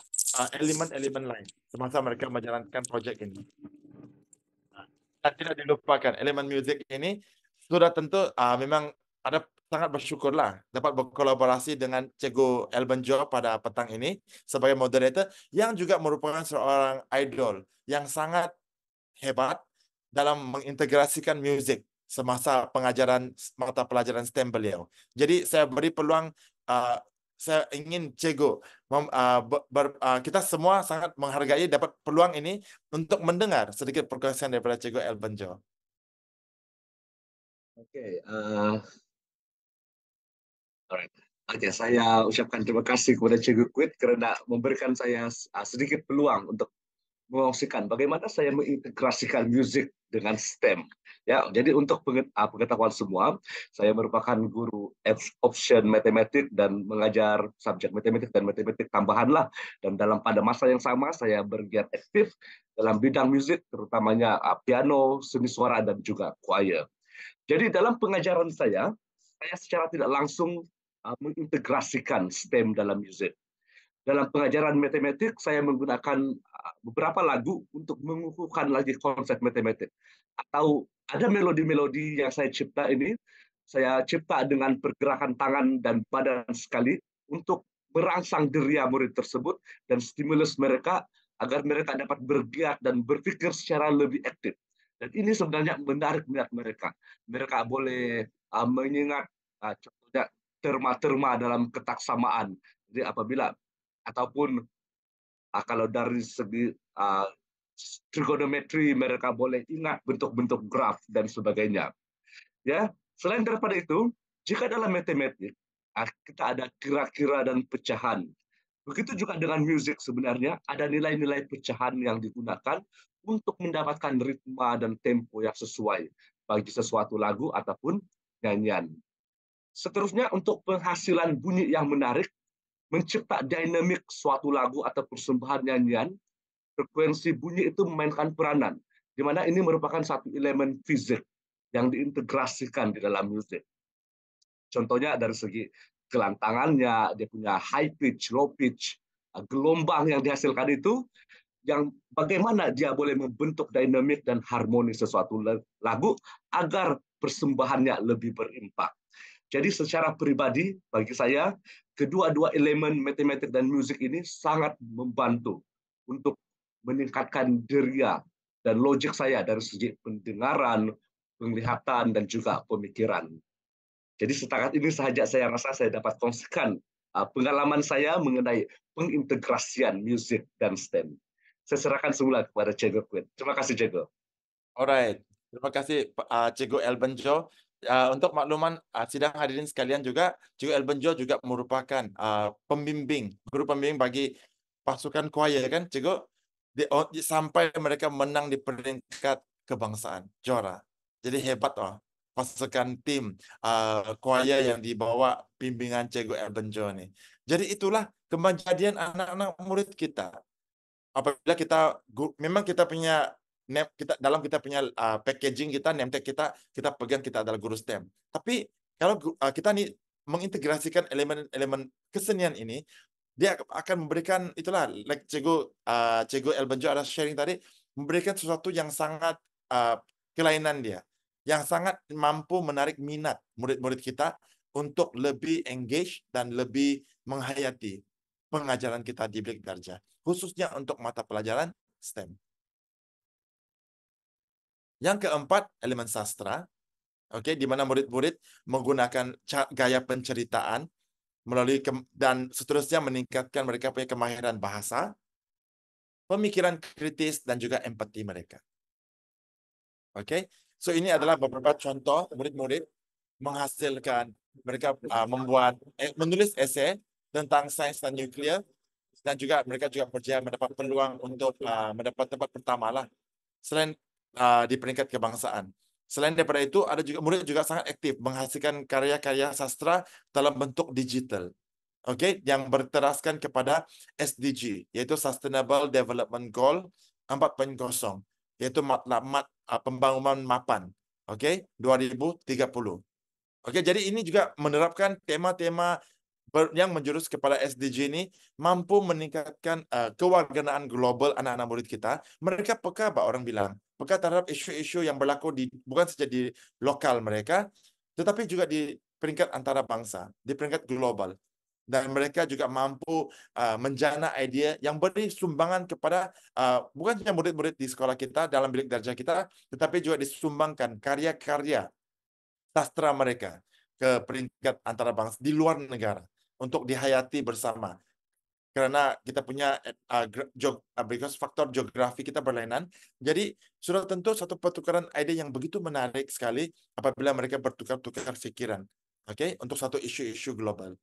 elemen-elemen lain semasa mereka menjalankan proyek ini. Dan tidak dilupakan elemen musik ini sudah tentu memang ada sangat bersyukurlah dapat berkolaborasi dengan Cikgu Elben Jo pada petang ini sebagai moderator yang juga merupakan seorang idol yang sangat hebat dalam mengintegrasikan musik semasa pengajaran mata pelajaran STEM beliau. Jadi saya beri peluang, saya ingin Cikgu, kita semua sangat menghargai dapat peluang ini untuk mendengar sedikit perkongsian daripada Cikgu Elben Jo. Oke, alright. Oke, saya ucapkan terima kasih kepada Cikgu Kwit karena memberikan saya sedikit peluang untuk mengongsikan bagaimana saya mengintegrasikan musik dengan STEM. Ya, jadi untuk pengetahuan semua, saya merupakan guru option matematik dan mengajar subjek matematik dan matematik tambahan lah. Dan pada masa yang sama saya bergiat aktif dalam bidang musik, terutamanya piano, seni suara dan juga choir. Jadi dalam pengajaran saya secara tidak langsung mengintegrasikan STEM dalam musik. Dalam pengajaran matematik, saya menggunakan beberapa lagu untuk mengukuhkan lagi konsep matematik. Atau ada melodi-melodi yang saya cipta ini, saya cipta dengan pergerakan tangan dan badan sekali untuk merangsang deria murid tersebut dan stimulus mereka agar mereka dapat bergiat dan berpikir secara lebih aktif. Dan ini sebenarnya menarik minat mereka. Mereka boleh mengingat contohnya terma-terma dalam ketaksamaan. Jadi apabila ataupun kalau dari segi trigonometri mereka boleh ingat bentuk-bentuk graf dan sebagainya. Ya, selain daripada itu, jika dalam matematik kita ada kira-kira dan pecahan. Begitu juga dengan musik sebenarnya ada nilai-nilai pecahan yang digunakan untuk mendapatkan ritma dan tempo yang sesuai bagi sesuatu lagu ataupun nyanyian. Seterusnya untuk penghasilan bunyi yang menarik, mencipta dinamik suatu lagu atau persembahan nyanyian, frekuensi bunyi itu memainkan peranan, di mana ini merupakan satu elemen fisik yang diintegrasikan di dalam musik. Contohnya dari segi gelantangannya, dia punya high pitch, low pitch, gelombang yang dihasilkan itu, yang bagaimana dia boleh membentuk dinamik dan harmoni sesuatu lagu agar persembahannya lebih berimpak. Jadi secara pribadi bagi saya kedua-dua elemen matematik dan musik ini sangat membantu untuk meningkatkan deria dan logik saya dari segi pendengaran, penglihatan dan juga pemikiran. Jadi setakat ini saja saya rasa saya dapat kongsikan pengalaman saya mengenai pengintegrasian musik dan STEM. Saya serahkan semula kepada Cikgu Kwit. Terima kasih Cikgu. Alright, terima kasih Cikgu Elben Jo. Untuk makluman sidang hadirin sekalian juga, Cikgu Elben Jo juga merupakan pembimbing, guru pembimbing bagi pasukan choir kan, Cikgu? Sampai mereka menang di peringkat kebangsaan, juara. Jadi hebat pasukan tim choir yang dibawa bimbingan Cikgu Elben Jo nih. Jadi itulah kemajadian anak-anak murid kita. Apabila memang kita punya dalam kita punya packaging kita, name tag kita pegang kita adalah guru STEM. Tapi kalau kita nih mengintegrasikan elemen-elemen kesenian ini, dia akan memberikan itulah like Cikgu Elben Jo ada sharing tadi, memberikan sesuatu yang sangat kelainan dia, yang sangat mampu menarik minat murid-murid kita untuk lebih engage dan lebih menghayati pengajaran kita di Bilik Darjah, khususnya untuk mata pelajaran STEM. Yang keempat, elemen sastra, di mana murid-murid menggunakan gaya penceritaan melalui dan seterusnya meningkatkan mereka punya kemahiran bahasa, pemikiran kritis dan juga empati mereka. So ini adalah beberapa contoh murid-murid menghasilkan mereka menulis esai tentang sains dan nuklir, dan juga mereka juga berjaya mendapat peluang untuk mendapat tempat pertama lah selain di peringkat kebangsaan. Selain daripada itu, ada juga murid juga sangat aktif menghasilkan karya-karya sastra dalam bentuk digital. Okey, yang berteraskan kepada SDG, iaitu Sustainable Development Goal 4.0, iaitu matlamat pembangunan mapan, okey, 2030. Okey, jadi ini juga menerapkan tema-tema yang menjurus kepada SDG ini mampu meningkatkan kewarganegaraan global anak-anak murid kita. Mereka peka, Pak, orang bilang, peka terhadap isu-isu yang berlaku bukan saja di lokal mereka, tetapi juga di peringkat antarabangsa, di peringkat global. Dan mereka juga mampu menjana idea yang beri sumbangan kepada bukan hanya murid-murid di sekolah kita, dalam bilik darjah kita, tetapi juga disumbangkan karya-karya sastra mereka ke peringkat antarabangsa di luar negara untuk dihayati bersama. Karena kita punya because faktor geografi kita berlainan, jadi sudah tentu satu pertukaran ide yang begitu menarik sekali apabila mereka bertukar-tukar fikiran, okey, untuk satu isu-isu global.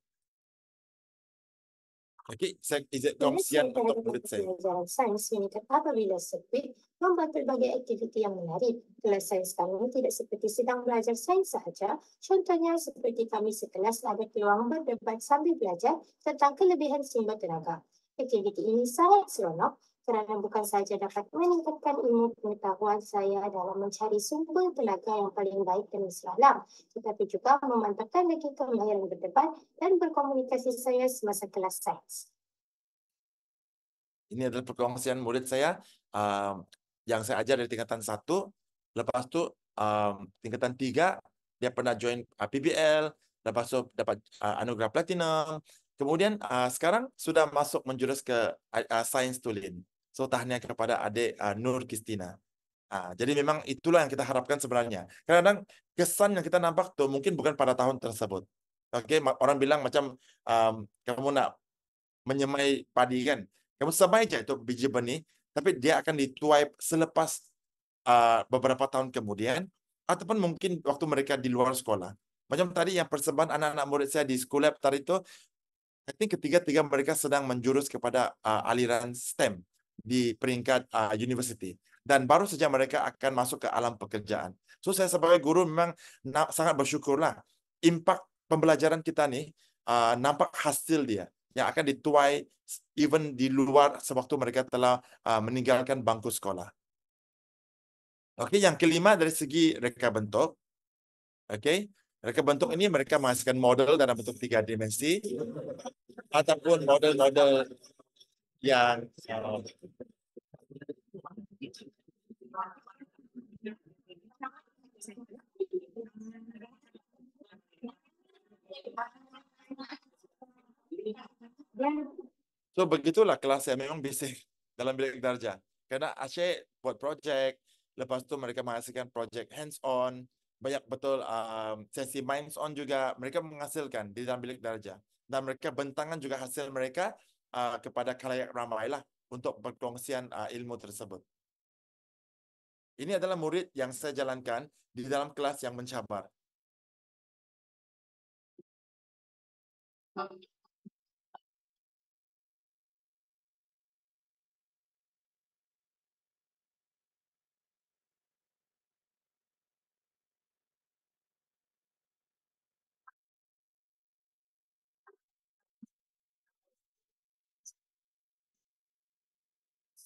Okey, saya izin kongsian untuk murid saya. Pelajaran sains meningkat apabila sempit membuat berbagai aktiviti yang menarik. Kelas sains kami tidak seperti sedang belajar sains sahaja. Contohnya seperti kami sekelas ada peluang berdebat sambil belajar tentang kelebihan sumber tenaga. Aktiviti ini sangat seronok kerana bukan sahaja dapat meningkatkan ilmu pengetahuan saya dalam mencari sumber tenaga yang paling baik dan selalam, tetapi juga memantapkan lagi kemahiran berdebat dan berkomunikasi saya semasa kelas sains. Ini adalah perkongsian murid saya yang saya ajar dari tingkatan 1. Lepas tu tingkatan 3 dia pernah join PBL, lepas tu dapat anugerah platinum. Kemudian sekarang sudah masuk menjurus ke Sains Tulen. So tahniah kepada adik Nur Kristina. Jadi memang itulah yang kita harapkan sebenarnya. Kadang-kadang kesan yang kita nampak tu mungkin bukan pada tahun tersebut. Okey, orang bilang macam kamu nak menyemai padi kan. Kamu semai je itu biji benih, tapi dia akan dituai selepas beberapa tahun kemudian, ataupun mungkin waktu mereka di luar sekolah. Macam tadi yang persembahan anak-anak murid saya di School Lab tadi itu, I think ketiga-tiga mereka sedang menjurus kepada aliran STEM di peringkat university. Dan baru saja mereka akan masuk ke alam pekerjaan. So saya sebagai guru memang sangat bersyukurlah. Impak pembelajaran kita ni nampak hasil dia yang akan dituai even di luar sewaktu mereka telah meninggalkan bangku sekolah. Okey, yang kelima dari segi reka bentuk. Okey, reka bentuk ini mereka menghasilkan model dalam bentuk 3 dimensi ataupun model-model yang so begitulah kelas saya memang bising dalam bilik darjah. Kerana asyik buat projek, lepas tu mereka menghasilkan projek hands-on, banyak betul sesi minds-on juga mereka menghasilkan di dalam bilik darjah. Dan mereka bentangan juga hasil mereka kepada khalayak ramai lah untuk perkongsian ilmu tersebut. Ini adalah murid yang saya jalankan di dalam kelas yang mencabar.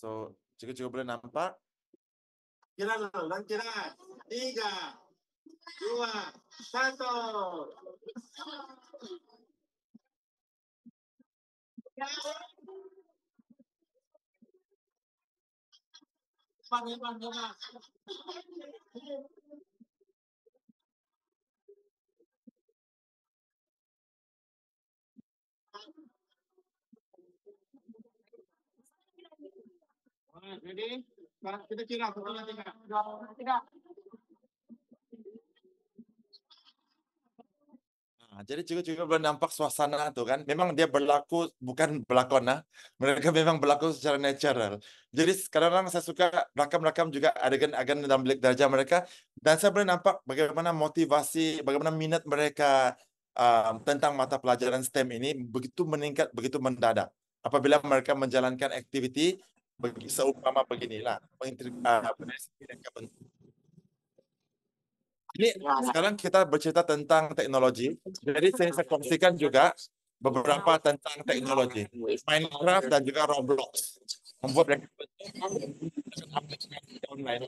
So, cikgu-cikgu boleh nampak? Kira dulu, dan kira 3, 2, 1. Ready? Kita kira 1, 2, 3. Jadi cikgu-cikgu boleh nampak suasana tu kan. Memang dia berlaku bukan berlakon lah. Mereka memang berlaku secara natural. Jadi kadang-kadang saya suka rakam-rakam juga adegan-adegan dalam bilik darjah mereka. Dan saya boleh nampak bagaimana motivasi, bagaimana minat mereka tentang mata pelajaran STEM ini begitu meningkat, begitu mendadak. Apabila mereka menjalankan aktiviti seumpama beginilah. Ini sekarang kita bercerita tentang teknologi. Jadi saya kongsikan juga beberapa tentang teknologi, Minecraft dan juga Roblox. Membuat mereka aplikasi online.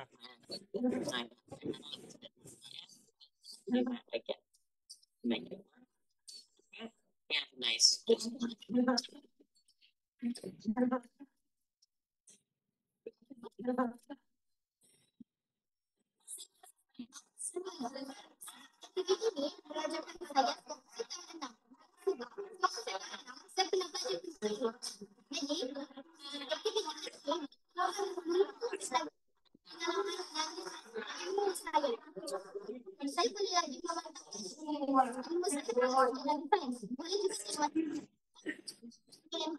Yeah, nice. Ini mengajarkan saya kita tenang. Saya pernah baca buku. Jadi, saya boleh lagi ilmu saya dengan fans. Boleh juga lewat game,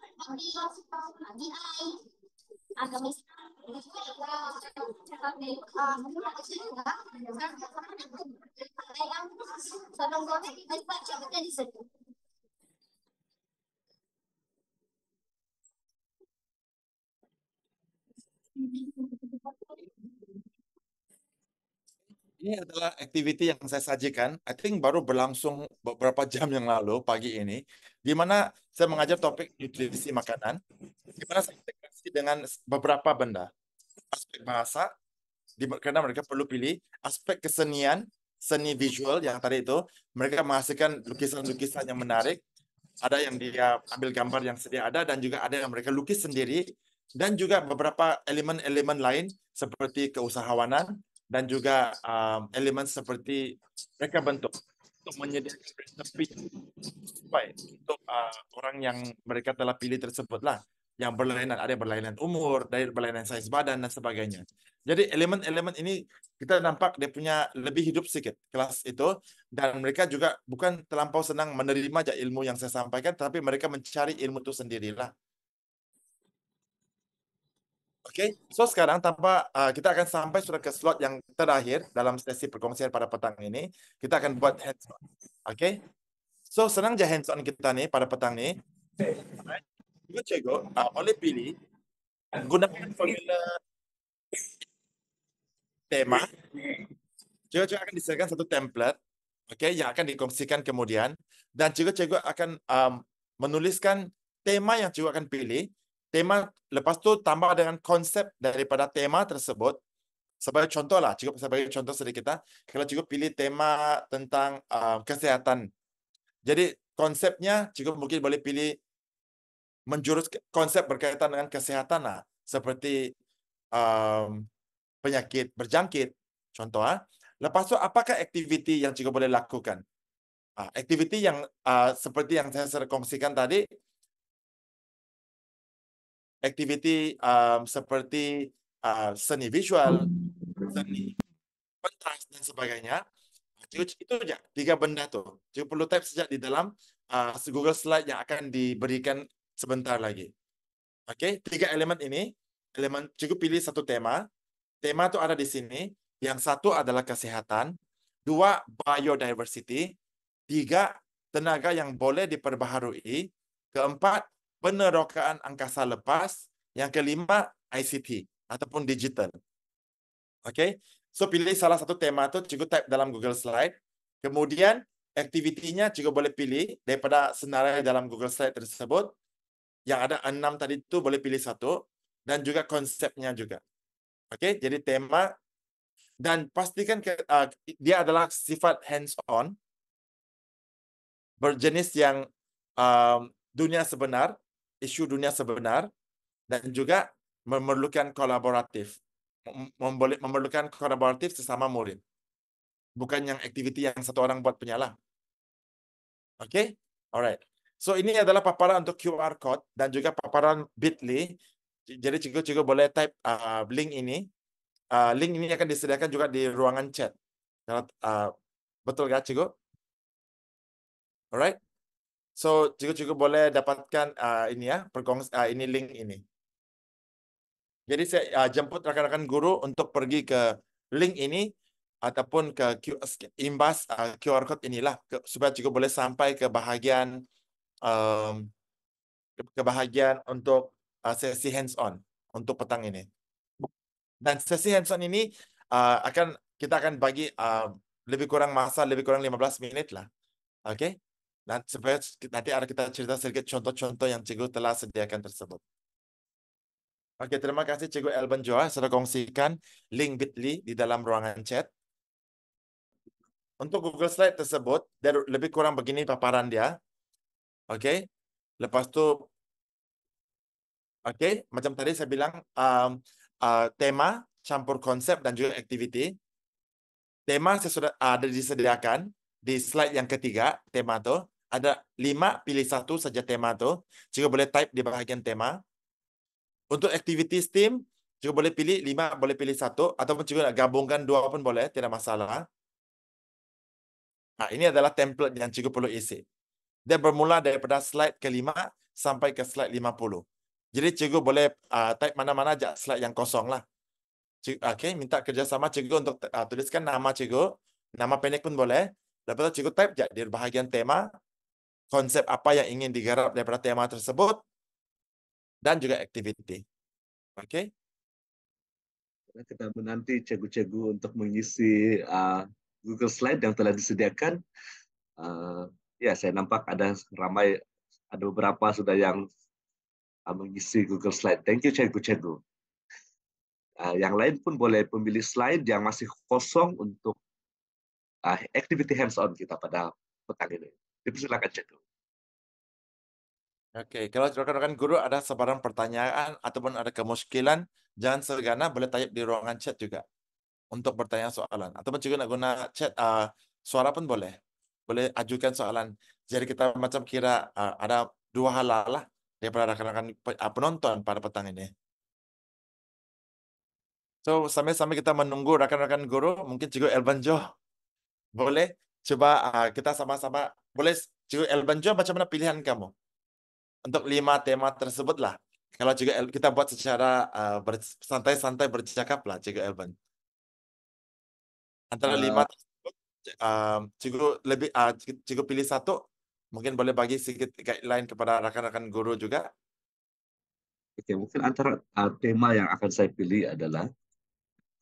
DI, agama Islam. Ini adalah aktiviti yang saya sajikan. I think baru berlangsung beberapa jam yang lalu pagi ini, di mana saya mengajar topik nutrisi makanan, di mana saya integrasi dengan beberapa benda. Aspek bahasa, karena mereka perlu pilih aspek kesenian, seni visual yang tadi itu, mereka menghasilkan lukisan-lukisan yang menarik. Ada yang dia ambil gambar yang sedia ada, dan juga ada yang mereka lukis sendiri, dan juga beberapa elemen-elemen lain seperti keusahawanan, dan juga elemen seperti mereka bentuk untuk menyediakan resepi baik untuk orang yang mereka telah pilih tersebutlah, yang berlainan, ada yang berlainan umur, dari berlainan saiz badan dan sebagainya. Jadi elemen-elemen ini kita nampak dia punya lebih hidup sedikit kelas itu, dan mereka juga bukan terlampau senang menerima aja ilmu yang saya sampaikan, tapi mereka mencari ilmu itu sendirilah. Oke, so sekarang tanpa kita akan sampai sudah ke slot yang terakhir dalam sesi perkongsian pada petang ini. Kita akan buat hands on. Oke, so senang je hands on kita nih pada petang ini. Cikgu boleh pilih gunakan formula tema. Cikgu akan disediakan satu template, oke, yang akan dikongsikan kemudian, dan cikgu akan menuliskan tema yang cikgu akan pilih. Tema, lepas tu tambah dengan konsep daripada tema tersebut. Sebagai contoh lah, cikgu sebagai contoh sedikit. Kalau cikgu pilih tema tentang kesehatan, jadi konsepnya cikgu mungkin boleh pilih menjurus konsep berkaitan dengan kesehatan lah, seperti penyakit berjangkit, contoh. Lepas tu apakah aktiviti yang cikgu boleh lakukan? Aktiviti yang seperti yang saya kongsikan tadi, aktiviti seperti seni visual, seni pentas dan sebagainya. Itu aja 3 benda tu. Cikgu perlu type sejak di dalam Google Slide yang akan diberikan sebentar lagi. Okey, 3 elemen ini, elemen cikgu pilih satu tema. Tema tu ada di sini. Yang satu adalah kesehatan, 2 biodiversity, 3 tenaga yang boleh diperbaharui, keempat penerokaan angkasa lepas, yang kelima ICT ataupun digital. Okey. So pilih salah satu tema tu, cikgu type dalam Google Slide. Kemudian aktivitinya cikgu boleh pilih daripada senarai dalam Google Slide tersebut. Yang ada 6 tadi tu boleh pilih satu, dan juga konsepnya juga. Okey, jadi tema, dan pastikan dia adalah sifat hands-on, berjenis yang dunia sebenar, isu dunia sebenar, dan juga memerlukan kolaboratif. Memerlukan kolaboratif sesama murid. Bukan yang aktiviti yang satu orang buat penyalah. Okey? Alright. So ini adalah paparan untuk QR code dan juga paparan Bitly. Jadi cikgu boleh type link ini. Link ini akan disediakan juga di ruangan chat. Betul kan cikgu? Alright. So cikgu boleh dapatkan ini ya, ini link ini. Jadi saya jemput rakan-rakan guru untuk pergi ke link ini ataupun ke imbas QR code inilah, supaya cikgu boleh sampai ke bahagian untuk sesi hands-on untuk petang ini. Dan sesi hands-on ini kita akan bagi lebih kurang masa lebih kurang 15 minit lah. Okey. Dan supaya nanti kita cerita sedikit contoh-contoh yang cikgu telah sediakan tersebut. Oke, terima kasih Cikgu Elben Joa sudah kongsikan link bit.ly di dalam ruangan chat. Untuk Google Slide tersebut, dia lebih kurang begini paparan dia. Oke, lepas tu, oke, macam tadi saya bilang, tema, campur konsep dan juga aktiviti. Tema saya sudah ada disediakan di slide yang ketiga, tema tu. Ada 5, pilih 1 saja tema tu. Cikgu boleh type di bahagian tema. Untuk activities team, cikgu boleh pilih 5, boleh pilih 1, ataupun cikgu nak gabungkan 2 pun boleh, tidak masalah. Nah, ini adalah template yang cikgu perlu isi. Dia bermula daripada slide ke-5 sampai ke slide 50. Jadi cikgu boleh type mana-mana aja slide yang kosong lah. Okey, minta kerjasama cikgu untuk tuliskan nama cikgu, nama pendek pun boleh. Lepas tu cikgu type je di bahagian tema, konsep apa yang ingin digarap daripada tema tersebut, dan juga aktiviti. Okey. Kita menanti cikgu-cikgu untuk mengisi Google Slide yang telah disediakan. Ya, saya nampak ada ramai, ada beberapa sudah yang mengisi Google Slide. Thank you cikgu-cikgu. Yang lain pun boleh memilih slide yang masih kosong untuk activity hands-on kita pada petang ini. Silakan cikgu. Oke, kalau rekan-rekan guru ada sebarang pertanyaan ataupun ada kemuskilan, jangan segana boleh type di ruangan chat juga untuk bertanya soalan. Ataupun juga nak guna chat suara pun boleh. Boleh ajukan soalan. Jadi kita macam kira ada 2 hal lah daripada rekan-rekan penonton pada petang ini. So, sambil-sambil kita menunggu rekan-rekan guru, mungkin Cikgu Elben Jo boleh coba kita sama-sama, boleh Cikgu Elben Jo macam mana pilihan kamu? Untuk 5 tema tersebut lah. Kalau Cikgu kita buat secara santai-santai bercakap lah, Cikgu Elben. Antara 5 tersebut, Cikgu pilih 1, mungkin boleh bagi sedikit guideline kepada rekan-rekan guru juga. Oke, mungkin antara tema yang akan saya pilih adalah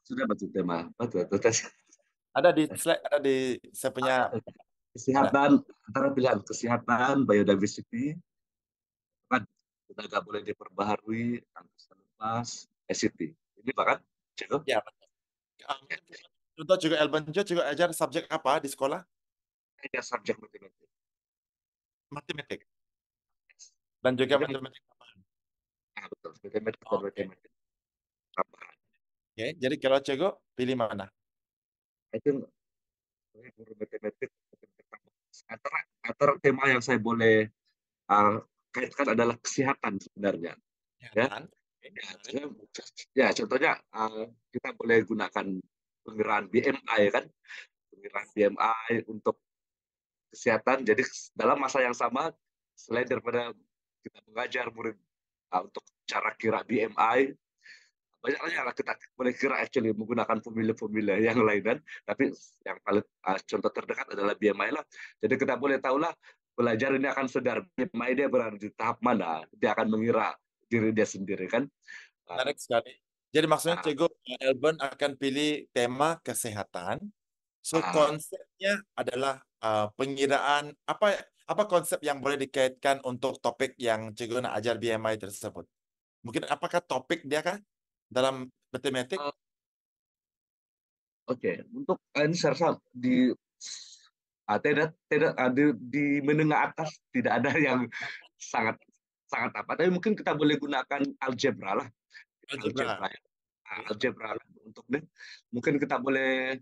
sudah betul tema. Betul. Ada di slide, ada di saya punya kesehatan, antara pilihan kesehatan, biodiversity, kan tenaga boleh diperbaharui, angkutan lepas, ICT. Ini bahkan, cikgu? Ya, contoh Cikgu Elben Jo juga ajar subjek apa di sekolah? Ada subjek matematik. Matematik. Dan juga matematik tambahan. Betul, matematik dan matematik tambahan. Oke, jadi kalau Cikgu pilih mana? Itu guru matematik antara tema yang saya boleh kaitkan adalah kesehatan sebenarnya. Kesehatan. Ya, contohnya kita boleh gunakan pengiraan BMI kan, pengiraan BMI untuk kesehatan. Jadi dalam masa yang sama, selain daripada kita mengajar murid untuk cara kira BMI, banyak kita boleh kira actually menggunakan formula-formula yang lain kan, tapi yang paling contoh terdekat adalah BMI lah. Jadi kita boleh tahulah pelajar ini akan sadar BMI dia berada di tahap mana, dia akan mengira diri dia sendiri kan. Menarik sekali. Jadi maksudnya Cikgu Elben akan pilih tema kesehatan. So konsepnya adalah pengiraan apa konsep yang boleh dikaitkan untuk topik yang Cikgu nak ajar BMI tersebut. Mungkin apakah topik dia kah dalam matematik? Oke, untuk ini saya rasa di menengah atas tidak ada yang sangat apa. Tapi mungkin kita boleh gunakan algebra lah. Algebra lah untuk ini. Mungkin kita boleh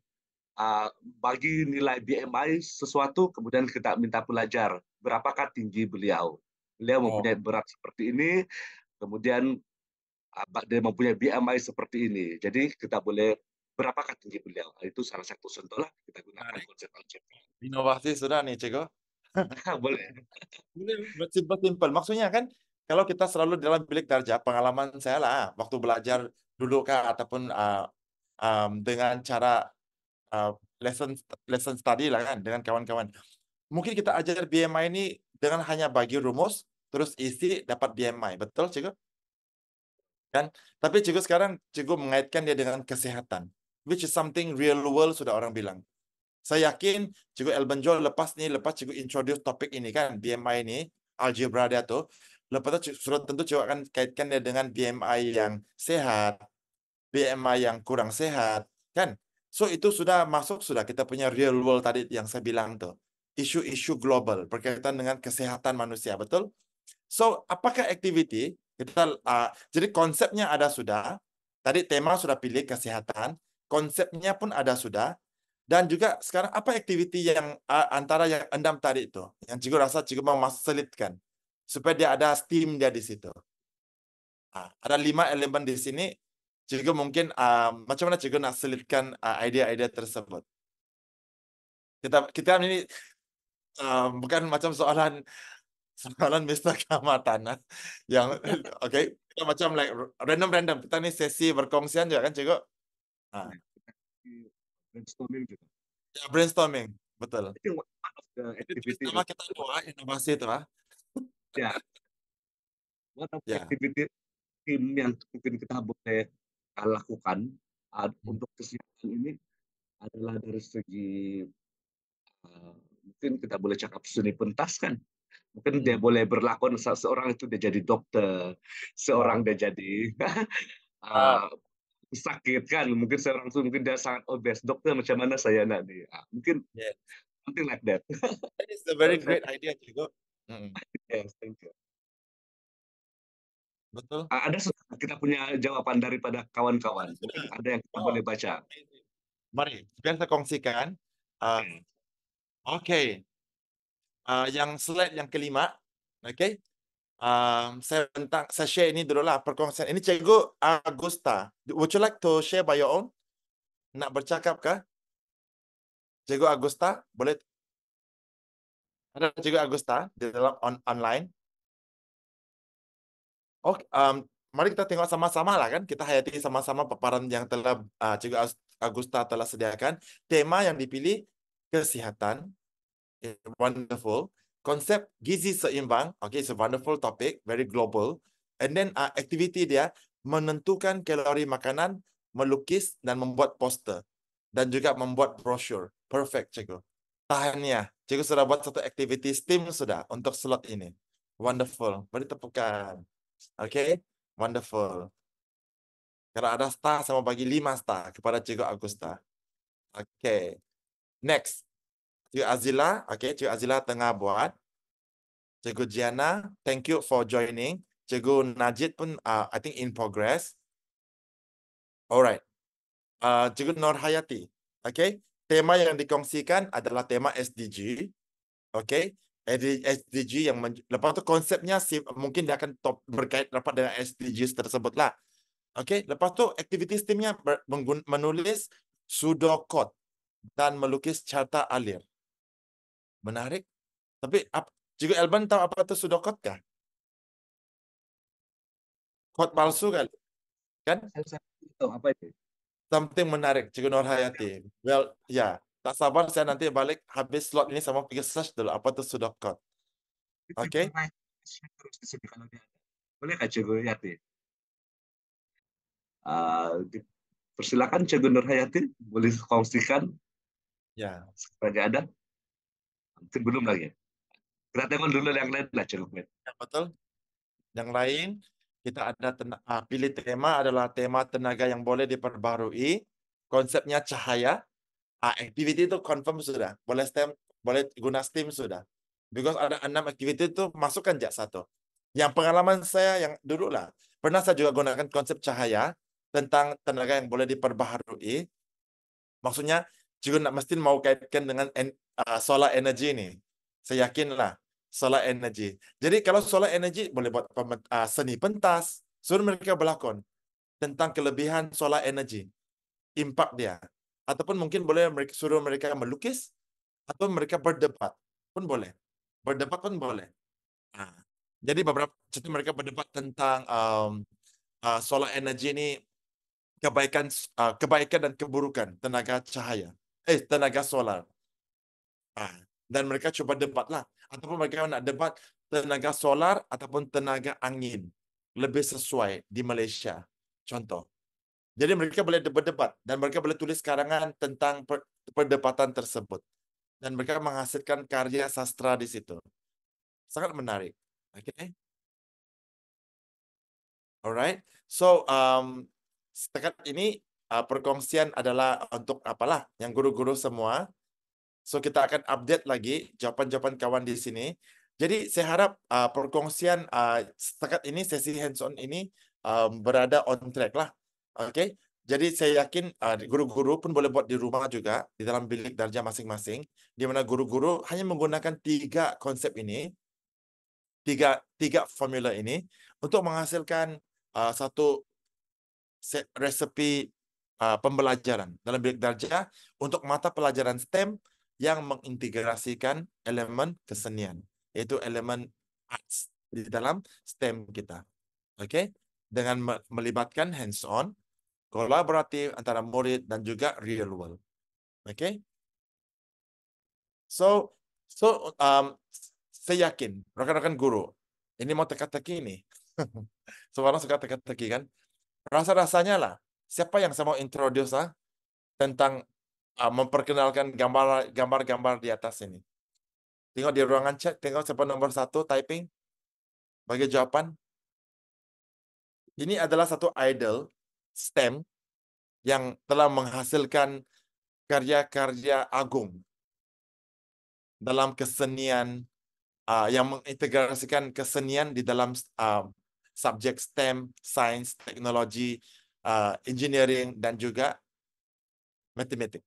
bagi nilai BMI sesuatu, kemudian kita minta pelajar berapakah tinggi beliau. Beliau mempunyai berat seperti ini, kemudian dia mempunyai BMI seperti ini. Jadi kita boleh berapakah tinggi beliau. Itu salah satu contoh lah kita gunakan konsep algebra. Inovasi sudah nih, Cikgu. Boleh. Simple. Maksudnya kan kalau kita selalu dalam bilik darjah, pengalaman saya lah waktu belajar dulu kah ataupun dengan cara lesson study lah kan dengan kawan-kawan. Mungkin kita ajar BMI ini dengan hanya bagi rumus terus isi dapat BMI. Betul, Cikgu? Kan? Tapi Cikgu sekarang Cikgu mengaitkan dia dengan kesehatan, which is something real world sudah orang bilang. Saya yakin Cikgu Elben Joel lepas Cikgu introduce topik ini kan, BMI ini, algebra dia tuh. Lepas itu sudah tentu Cikgu akan kaitkan dia dengan BMI yang sehat, BMI yang kurang sehat, kan? So itu sudah masuk sudah kita punya real world tadi yang saya bilang tuh. Isu-isu global berkaitan dengan kesehatan manusia, betul? So, apakah aktiviti? Jadi konsepnya ada sudah. Tadi tema sudah pilih kesehatan. Konsepnya pun ada sudah. Dan juga sekarang apa aktiviti yang antara yang 6 tadi itu, yang cikgu rasa cikgu mau selitkan supaya dia ada steam dia di situ. Ada 5 elemen di sini. Cikgu mungkin macam mana cikgu nak selitkan idea-idea tersebut. Kita ini bukan macam soalan Mr. Keselamatan yang oke, kita macam like random kita ni sesi berkongsian juga kan cikgu. Brainstorming juga. Ya, brainstorming, betul. I think one of the activity Sama kita doa inovasi itu ya, one of the Ya. activity tim yang mungkin kita boleh lakukan untuk kesehatan ini adalah dari segi mungkin kita boleh cakap seni pentas kan. Mungkin dia boleh berlakon, seorang itu dia jadi dokter, seorang dia jadi sakit kan. Mungkin seorang itu mungkin dia sangat obes, dokter macam mana saya nanti. Mungkin something like that. That is a very great idea cikgu. Yes, thank you. Betul. Ada kita punya jawaban daripada kawan-kawan. Mungkin ada yang kita boleh baca. Mari, biar saya kongsikan. Oke. Yang slide yang kelima, oke. Saya share ini dulu lah perkongsian. Ini Cikgu Agusta. Would you like to share by your own? Nak bercakap kah? Cikgu Agusta, boleh? Ada Cikgu Agusta di dalam online. Oke, mari kita tengok sama-sama lah kan. Kita hayati sama-sama paparan yang telah Cikgu Agusta telah sediakan. Tema yang dipilih kesihatan. Wonderful. Konsep gizi seimbang. Okay, it's a wonderful topic, very global. And then activity dia menentukan kalori makanan, melukis dan membuat poster dan juga membuat brochure. Perfect, cikgu. Tahannya, cikgu sudah buat satu activity STEAM sudah untuk slot ini. Wonderful. Beri tepukan. Okay, wonderful. Kalau ada star, saya mau bagi 5 star kepada Cikgu Agusta. Okay, next. Cikgu Azila, okay, Cikgu Azila tengah buat. Cikgu Giana, thank you for joining. Cikgu Najib pun, I think in progress. Alright. Cikgu Nur Hayati, okay. Tema yang dikongsikan adalah tema SDG, okay. SDG yang lepas tu konsepnya mungkin dia akan berkait rapat dengan SDGs tersebut lah. Okay. Lepas tu aktiviti STEAM-nya menulis pseudocode dan melukis carta alir. Menarik. Tapi Cikgu Elben tahu apa itu pseudocode kah? Kod palsu kan? Saya tahu apa itu. Something menarik, Cikgu Nur Hayati. Well, ya. Tak sabar saya nanti balik habis slot ini sama pergi search dulu apa itu pseudocode. Oke. Boleh kah Cikgu Hayati? Persilakan Cikgu Nur Hayati, boleh kongsikan. Ya. Sekiranya ada. Mungkin belum lagi. Kita tengok dulu yang lain lah Cikgu. Ya, betul. Yang lain kita ada pilih tema adalah tema tenaga yang boleh diperbarui. Konsepnya cahaya. Aktiviti itu confirm sudah. Boleh guna STEAM sudah. Because ada 6 aktiviti itu masukkan jak satu. Yang pengalaman saya yang dulu lah. Pernah saya juga gunakan konsep cahaya tentang tenaga yang boleh diperbaharui. Maksudnya juga mesti mau kaitkan dengan solar energy ini. Saya yakinlah solar energy. Jadi kalau solar energy boleh buat seni pentas. Suruh mereka berlakon tentang kelebihan solar energy. Impak dia. Ataupun mungkin boleh suruh mereka melukis atau mereka berdebat pun boleh. Berdebat pun boleh. Jadi beberapa contoh mereka berdebat tentang solar energy ini kebaikan dan keburukan tenaga cahaya. Tenaga solar. Dan mereka coba debatlah. Ataupun mereka nak debat tenaga solar ataupun tenaga angin. Lebih sesuai di Malaysia. Contoh. Jadi mereka boleh berdebat dan mereka boleh tulis karangan tentang perdebatan tersebut. Dan mereka menghasilkan karya sastra di situ. Sangat menarik. Okay. Alright. So, setakat ini perkongsian adalah untuk apalah yang guru-guru semua. So, kita akan update lagi jawapan-jawapan kawan di sini. Jadi, saya harap perkongsian setakat ini, sesi hands-on ini berada on track lah. Okay. Jadi, saya yakin guru-guru pun boleh buat di rumah juga, di dalam bilik darjah masing-masing, di mana guru-guru hanya menggunakan 3 konsep ini, tiga formula ini, untuk menghasilkan satu resepi pembelajaran dalam bilik darjah untuk mata pelajaran STEM yang mengintegrasikan elemen kesenian, yaitu elemen arts di dalam STEM kita. Oke, dengan melibatkan hands-on, kolaboratif antara murid dan juga real world. Oke. So saya yakin rekan-rekan guru ini mau teka-teki ini. Semua orang suka teka-teki kan? Rasa-rasanya lah, siapa yang saya mau introduce tentang memperkenalkan gambar-gambar di atas ini. Tengok di ruangan chat, tengok siapa nomor 1 typing. Bagi jawaban. Ini adalah satu idol STEM yang telah menghasilkan karya-karya agung dalam kesenian, yang mengintegrasikan kesenian di dalam subjek STEM, sains, teknologi, engineering, dan juga matematik.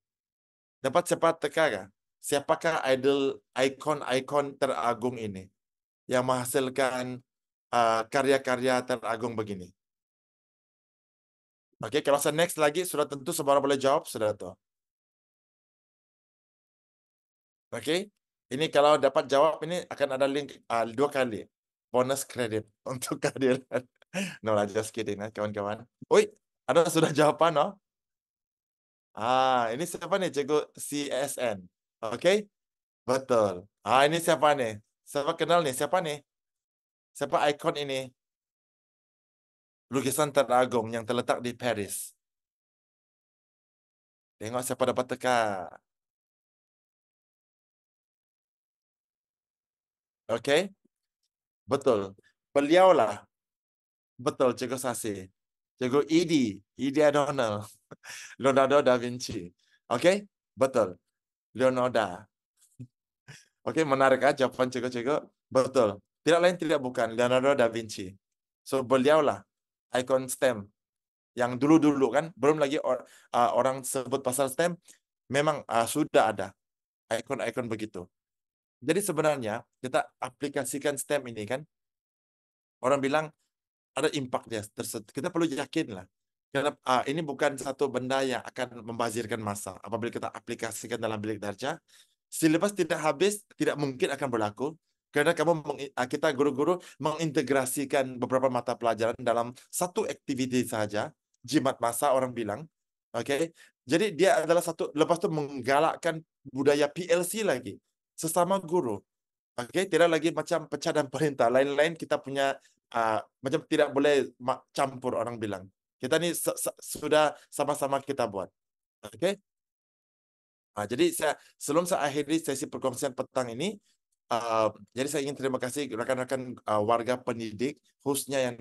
Dapat cepat teka, siapakah idol, ikon-ikon teragung ini yang menghasilkan karya-karya teragung begini? Oke, kalau saya next lagi, sudah tentu semua orang boleh jawab, sudah tuh. Oke, ini kalau dapat jawab ini akan ada link 2 kali bonus kredit untuk kehadiran. No lah, just kidding kawan-kawan. Oi, ada sudah jawaban no? Ini siapa nih, Cikgu CSN? Oke, betul. Ini siapa nih? Siapa kenal nih? Siapa nih? Siapa ikon ini? Lukisan teragung yang terletak di Paris. Tengok siapa dapat teka. Oke, betul. Beliaulah. Betul, Cikgu Sasi. Cikgu Edi Adonal. Leonardo da Vinci. Oke, betul. Leonardo. Oke, menarik jawaban cikgu-cikgu. Betul. Tidak lain tidak bukan Leonardo da Vinci. So, beliaulah ikon STEM yang dulu-dulu kan, belum lagi orang sebut pasal STEM, memang sudah ada ikon-ikon begitu. Jadi sebenarnya kita aplikasikan STEM ini kan, orang bilang ada impact dia tersebut. Kita perlu yakin lah. Karena ini bukan satu benda yang akan membazirkan masa. Apabila kita aplikasikan dalam bilik darjah, silabus tidak habis, tidak mungkin akan berlaku. Karena kita guru-guru mengintegrasikan beberapa mata pelajaran dalam satu aktiviti saja. Jimat masa orang bilang. Oke. Jadi dia adalah satu, lepas itu menggalakkan budaya PLC lagi. Sesama guru. Oke, tidak lagi macam pecah dan perintah. Lain-lain kita punya macam tidak boleh campur orang bilang. Kita ni sudah sama-sama kita buat. Oke. Jadi sebelum saya akhiri sesi perkongsian petang ini, jadi saya ingin terima kasih rekan-rekan warga pendidik, khususnya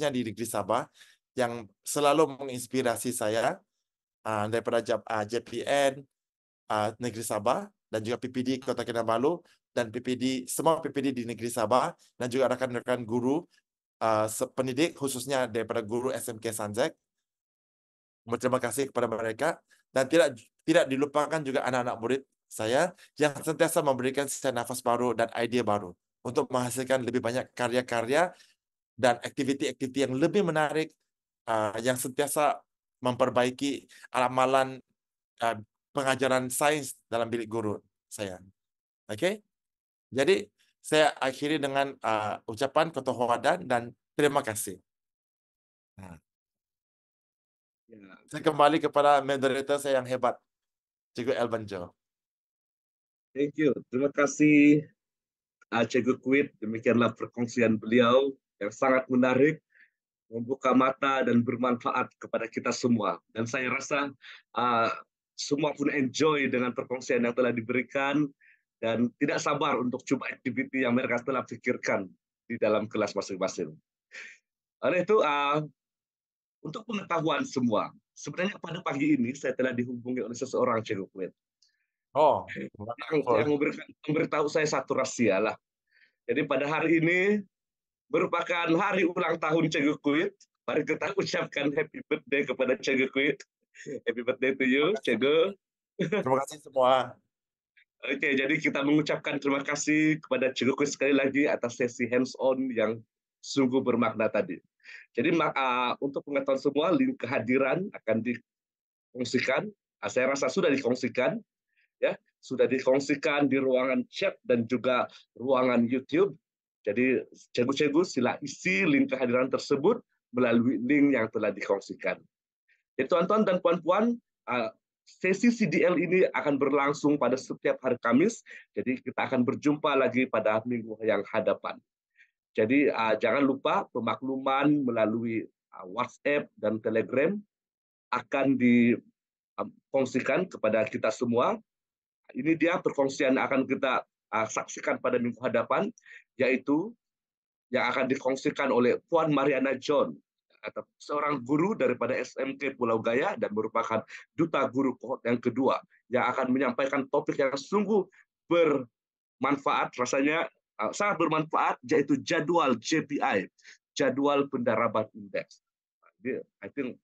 di Negeri Sabah, yang selalu menginspirasi saya daripada JPN Negeri Sabah dan juga PPD Kota Kinabalu dan semua PPD di Negeri Sabah dan juga rekan-rekan guru pendidik khususnya daripada guru SMK Sanjek. Berterima kasih kepada mereka dan tidak dilupakan juga anak-anak murid saya yang sentiasa memberikan nafas baru dan idea baru untuk menghasilkan lebih banyak karya-karya dan aktiviti-aktiviti yang lebih menarik yang sentiasa memperbaiki amalan pengajaran sains dalam bilik guru saya. Oke? Jadi saya akhiri dengan ucapan ketuhanan dan terima kasih. Saya kembali kepada moderator saya yang hebat, Cikgu Elbanjo. Thank you. Terima kasih Cikgu Kwit. Demikianlah perkongsian beliau yang sangat menarik, membuka mata dan bermanfaat kepada kita semua. Dan saya rasa semua pun enjoy dengan perkongsian yang telah diberikan dan tidak sabar untuk coba aktiviti yang mereka telah pikirkan di dalam kelas masing-masing. Oleh itu, untuk pengetahuan semua, sebenarnya pada pagi ini saya telah dihubungi oleh seseorang, Cikgu Kuit, Oh, yang memberitahu saya satu rahasia lah. Jadi pada hari ini merupakan hari ulang tahun Cikgu Kuit. Mari kita ucapkan happy birthday kepada Cikgu Kuit. Happy birthday to you, Cikgu. Terima kasih semua. Oke, jadi kita mengucapkan terima kasih kepada Cikgu Kuit sekali lagi atas sesi hands-on yang sungguh bermakna tadi. Jadi untuk pengetahuan semua, link kehadiran akan dikongsikan. Saya rasa sudah dikongsikan, ya, sudah dikongsikan di ruangan chat dan juga ruangan YouTube. Jadi cikgu-cikgu sila isi link kehadiran tersebut melalui link yang telah dikongsikan. Jadi tuan-tuan dan puan-puan, sesi CDL ini akan berlangsung pada setiap hari Kamis. Jadi kita akan berjumpa lagi pada minggu yang hadapan. Jadi jangan lupa pemakluman melalui WhatsApp dan Telegram akan dikongsikan kepada kita semua. Ini dia perkongsian yang akan kita saksikan pada minggu hadapan, yaitu yang akan dikongsikan oleh Puan Mariana John, atau seorang guru daripada SMK Pulau Gaya dan merupakan duta guru kohort yang kedua, yang akan menyampaikan topik yang sungguh bermanfaat, rasanya sangat bermanfaat, yaitu jadwal JPI, jadwal pendaraban indeks. Jadi, I think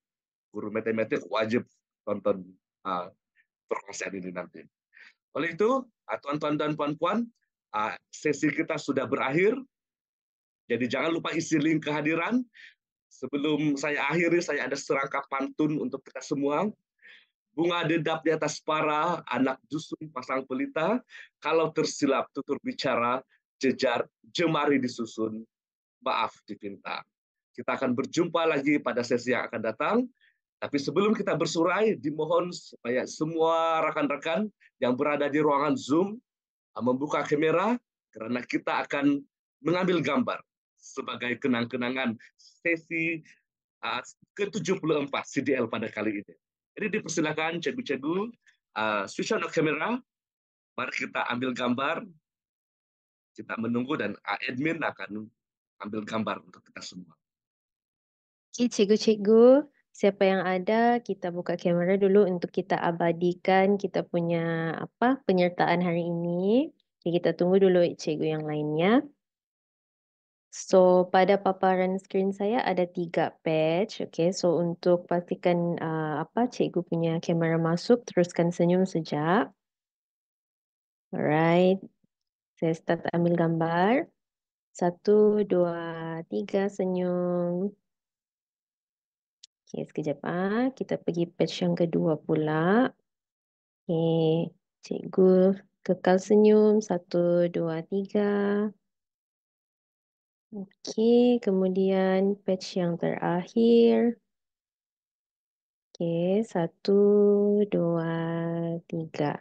guru matematik wajib tonton perkongsian ini nanti. Oleh itu, tuan-tuan dan puan-puan, sesi kita sudah berakhir. Jadi jangan lupa isi link kehadiran. Sebelum saya akhiri, saya ada serangkap pantun untuk kita semua. Bunga dedap di atas para, anak dusun pasang pelita. Kalau tersilap tutur bicara, jemari disusun, maaf dipinta. Kita akan berjumpa lagi pada sesi yang akan datang. Tapi sebelum kita bersurai, dimohon supaya semua rekan-rekan yang berada di ruangan Zoom membuka kamera karena kita akan mengambil gambar sebagai kenang-kenangan sesi ke-74 CDL pada kali ini. Jadi dipersilakan cikgu-cikgu switch on the camera. Mari kita ambil gambar. Kita menunggu dan admin akan ambil gambar untuk kita semua. Okey, cikgu-cikgu, siapa yang ada, kita buka kamera dulu untuk kita abadikan kita punya penyertaan hari ini. Okay, kita tunggu dulu cikgu yang lainnya. So, pada paparan skrin saya ada 3 patch. Okay, so untuk pastikan cikgu punya kamera masuk, teruskan senyum sekejap. Alright, saya start ambil gambar. 1, 2, 3, senyum. Okay, sekejap kita pergi patch yang kedua pula. Okay, cikgu kekal senyum. 1, 2, 3. Okay, kemudian patch yang terakhir. Okay, 1, 2, 3.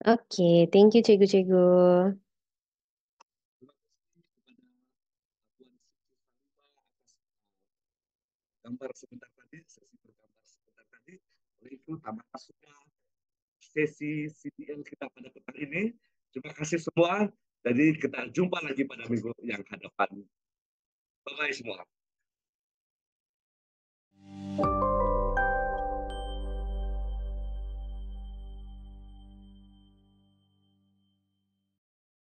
Okay, thank you cikgu-cikgu. Gambar sebentar tadi, sesi bergambar sebentar tadi. Oleh itu, tamat masuknya sesi CDL kita pada petang ini. Terima kasih semua. Jadi kita jumpa lagi pada minggu yang hadapan. Bye-bye semua.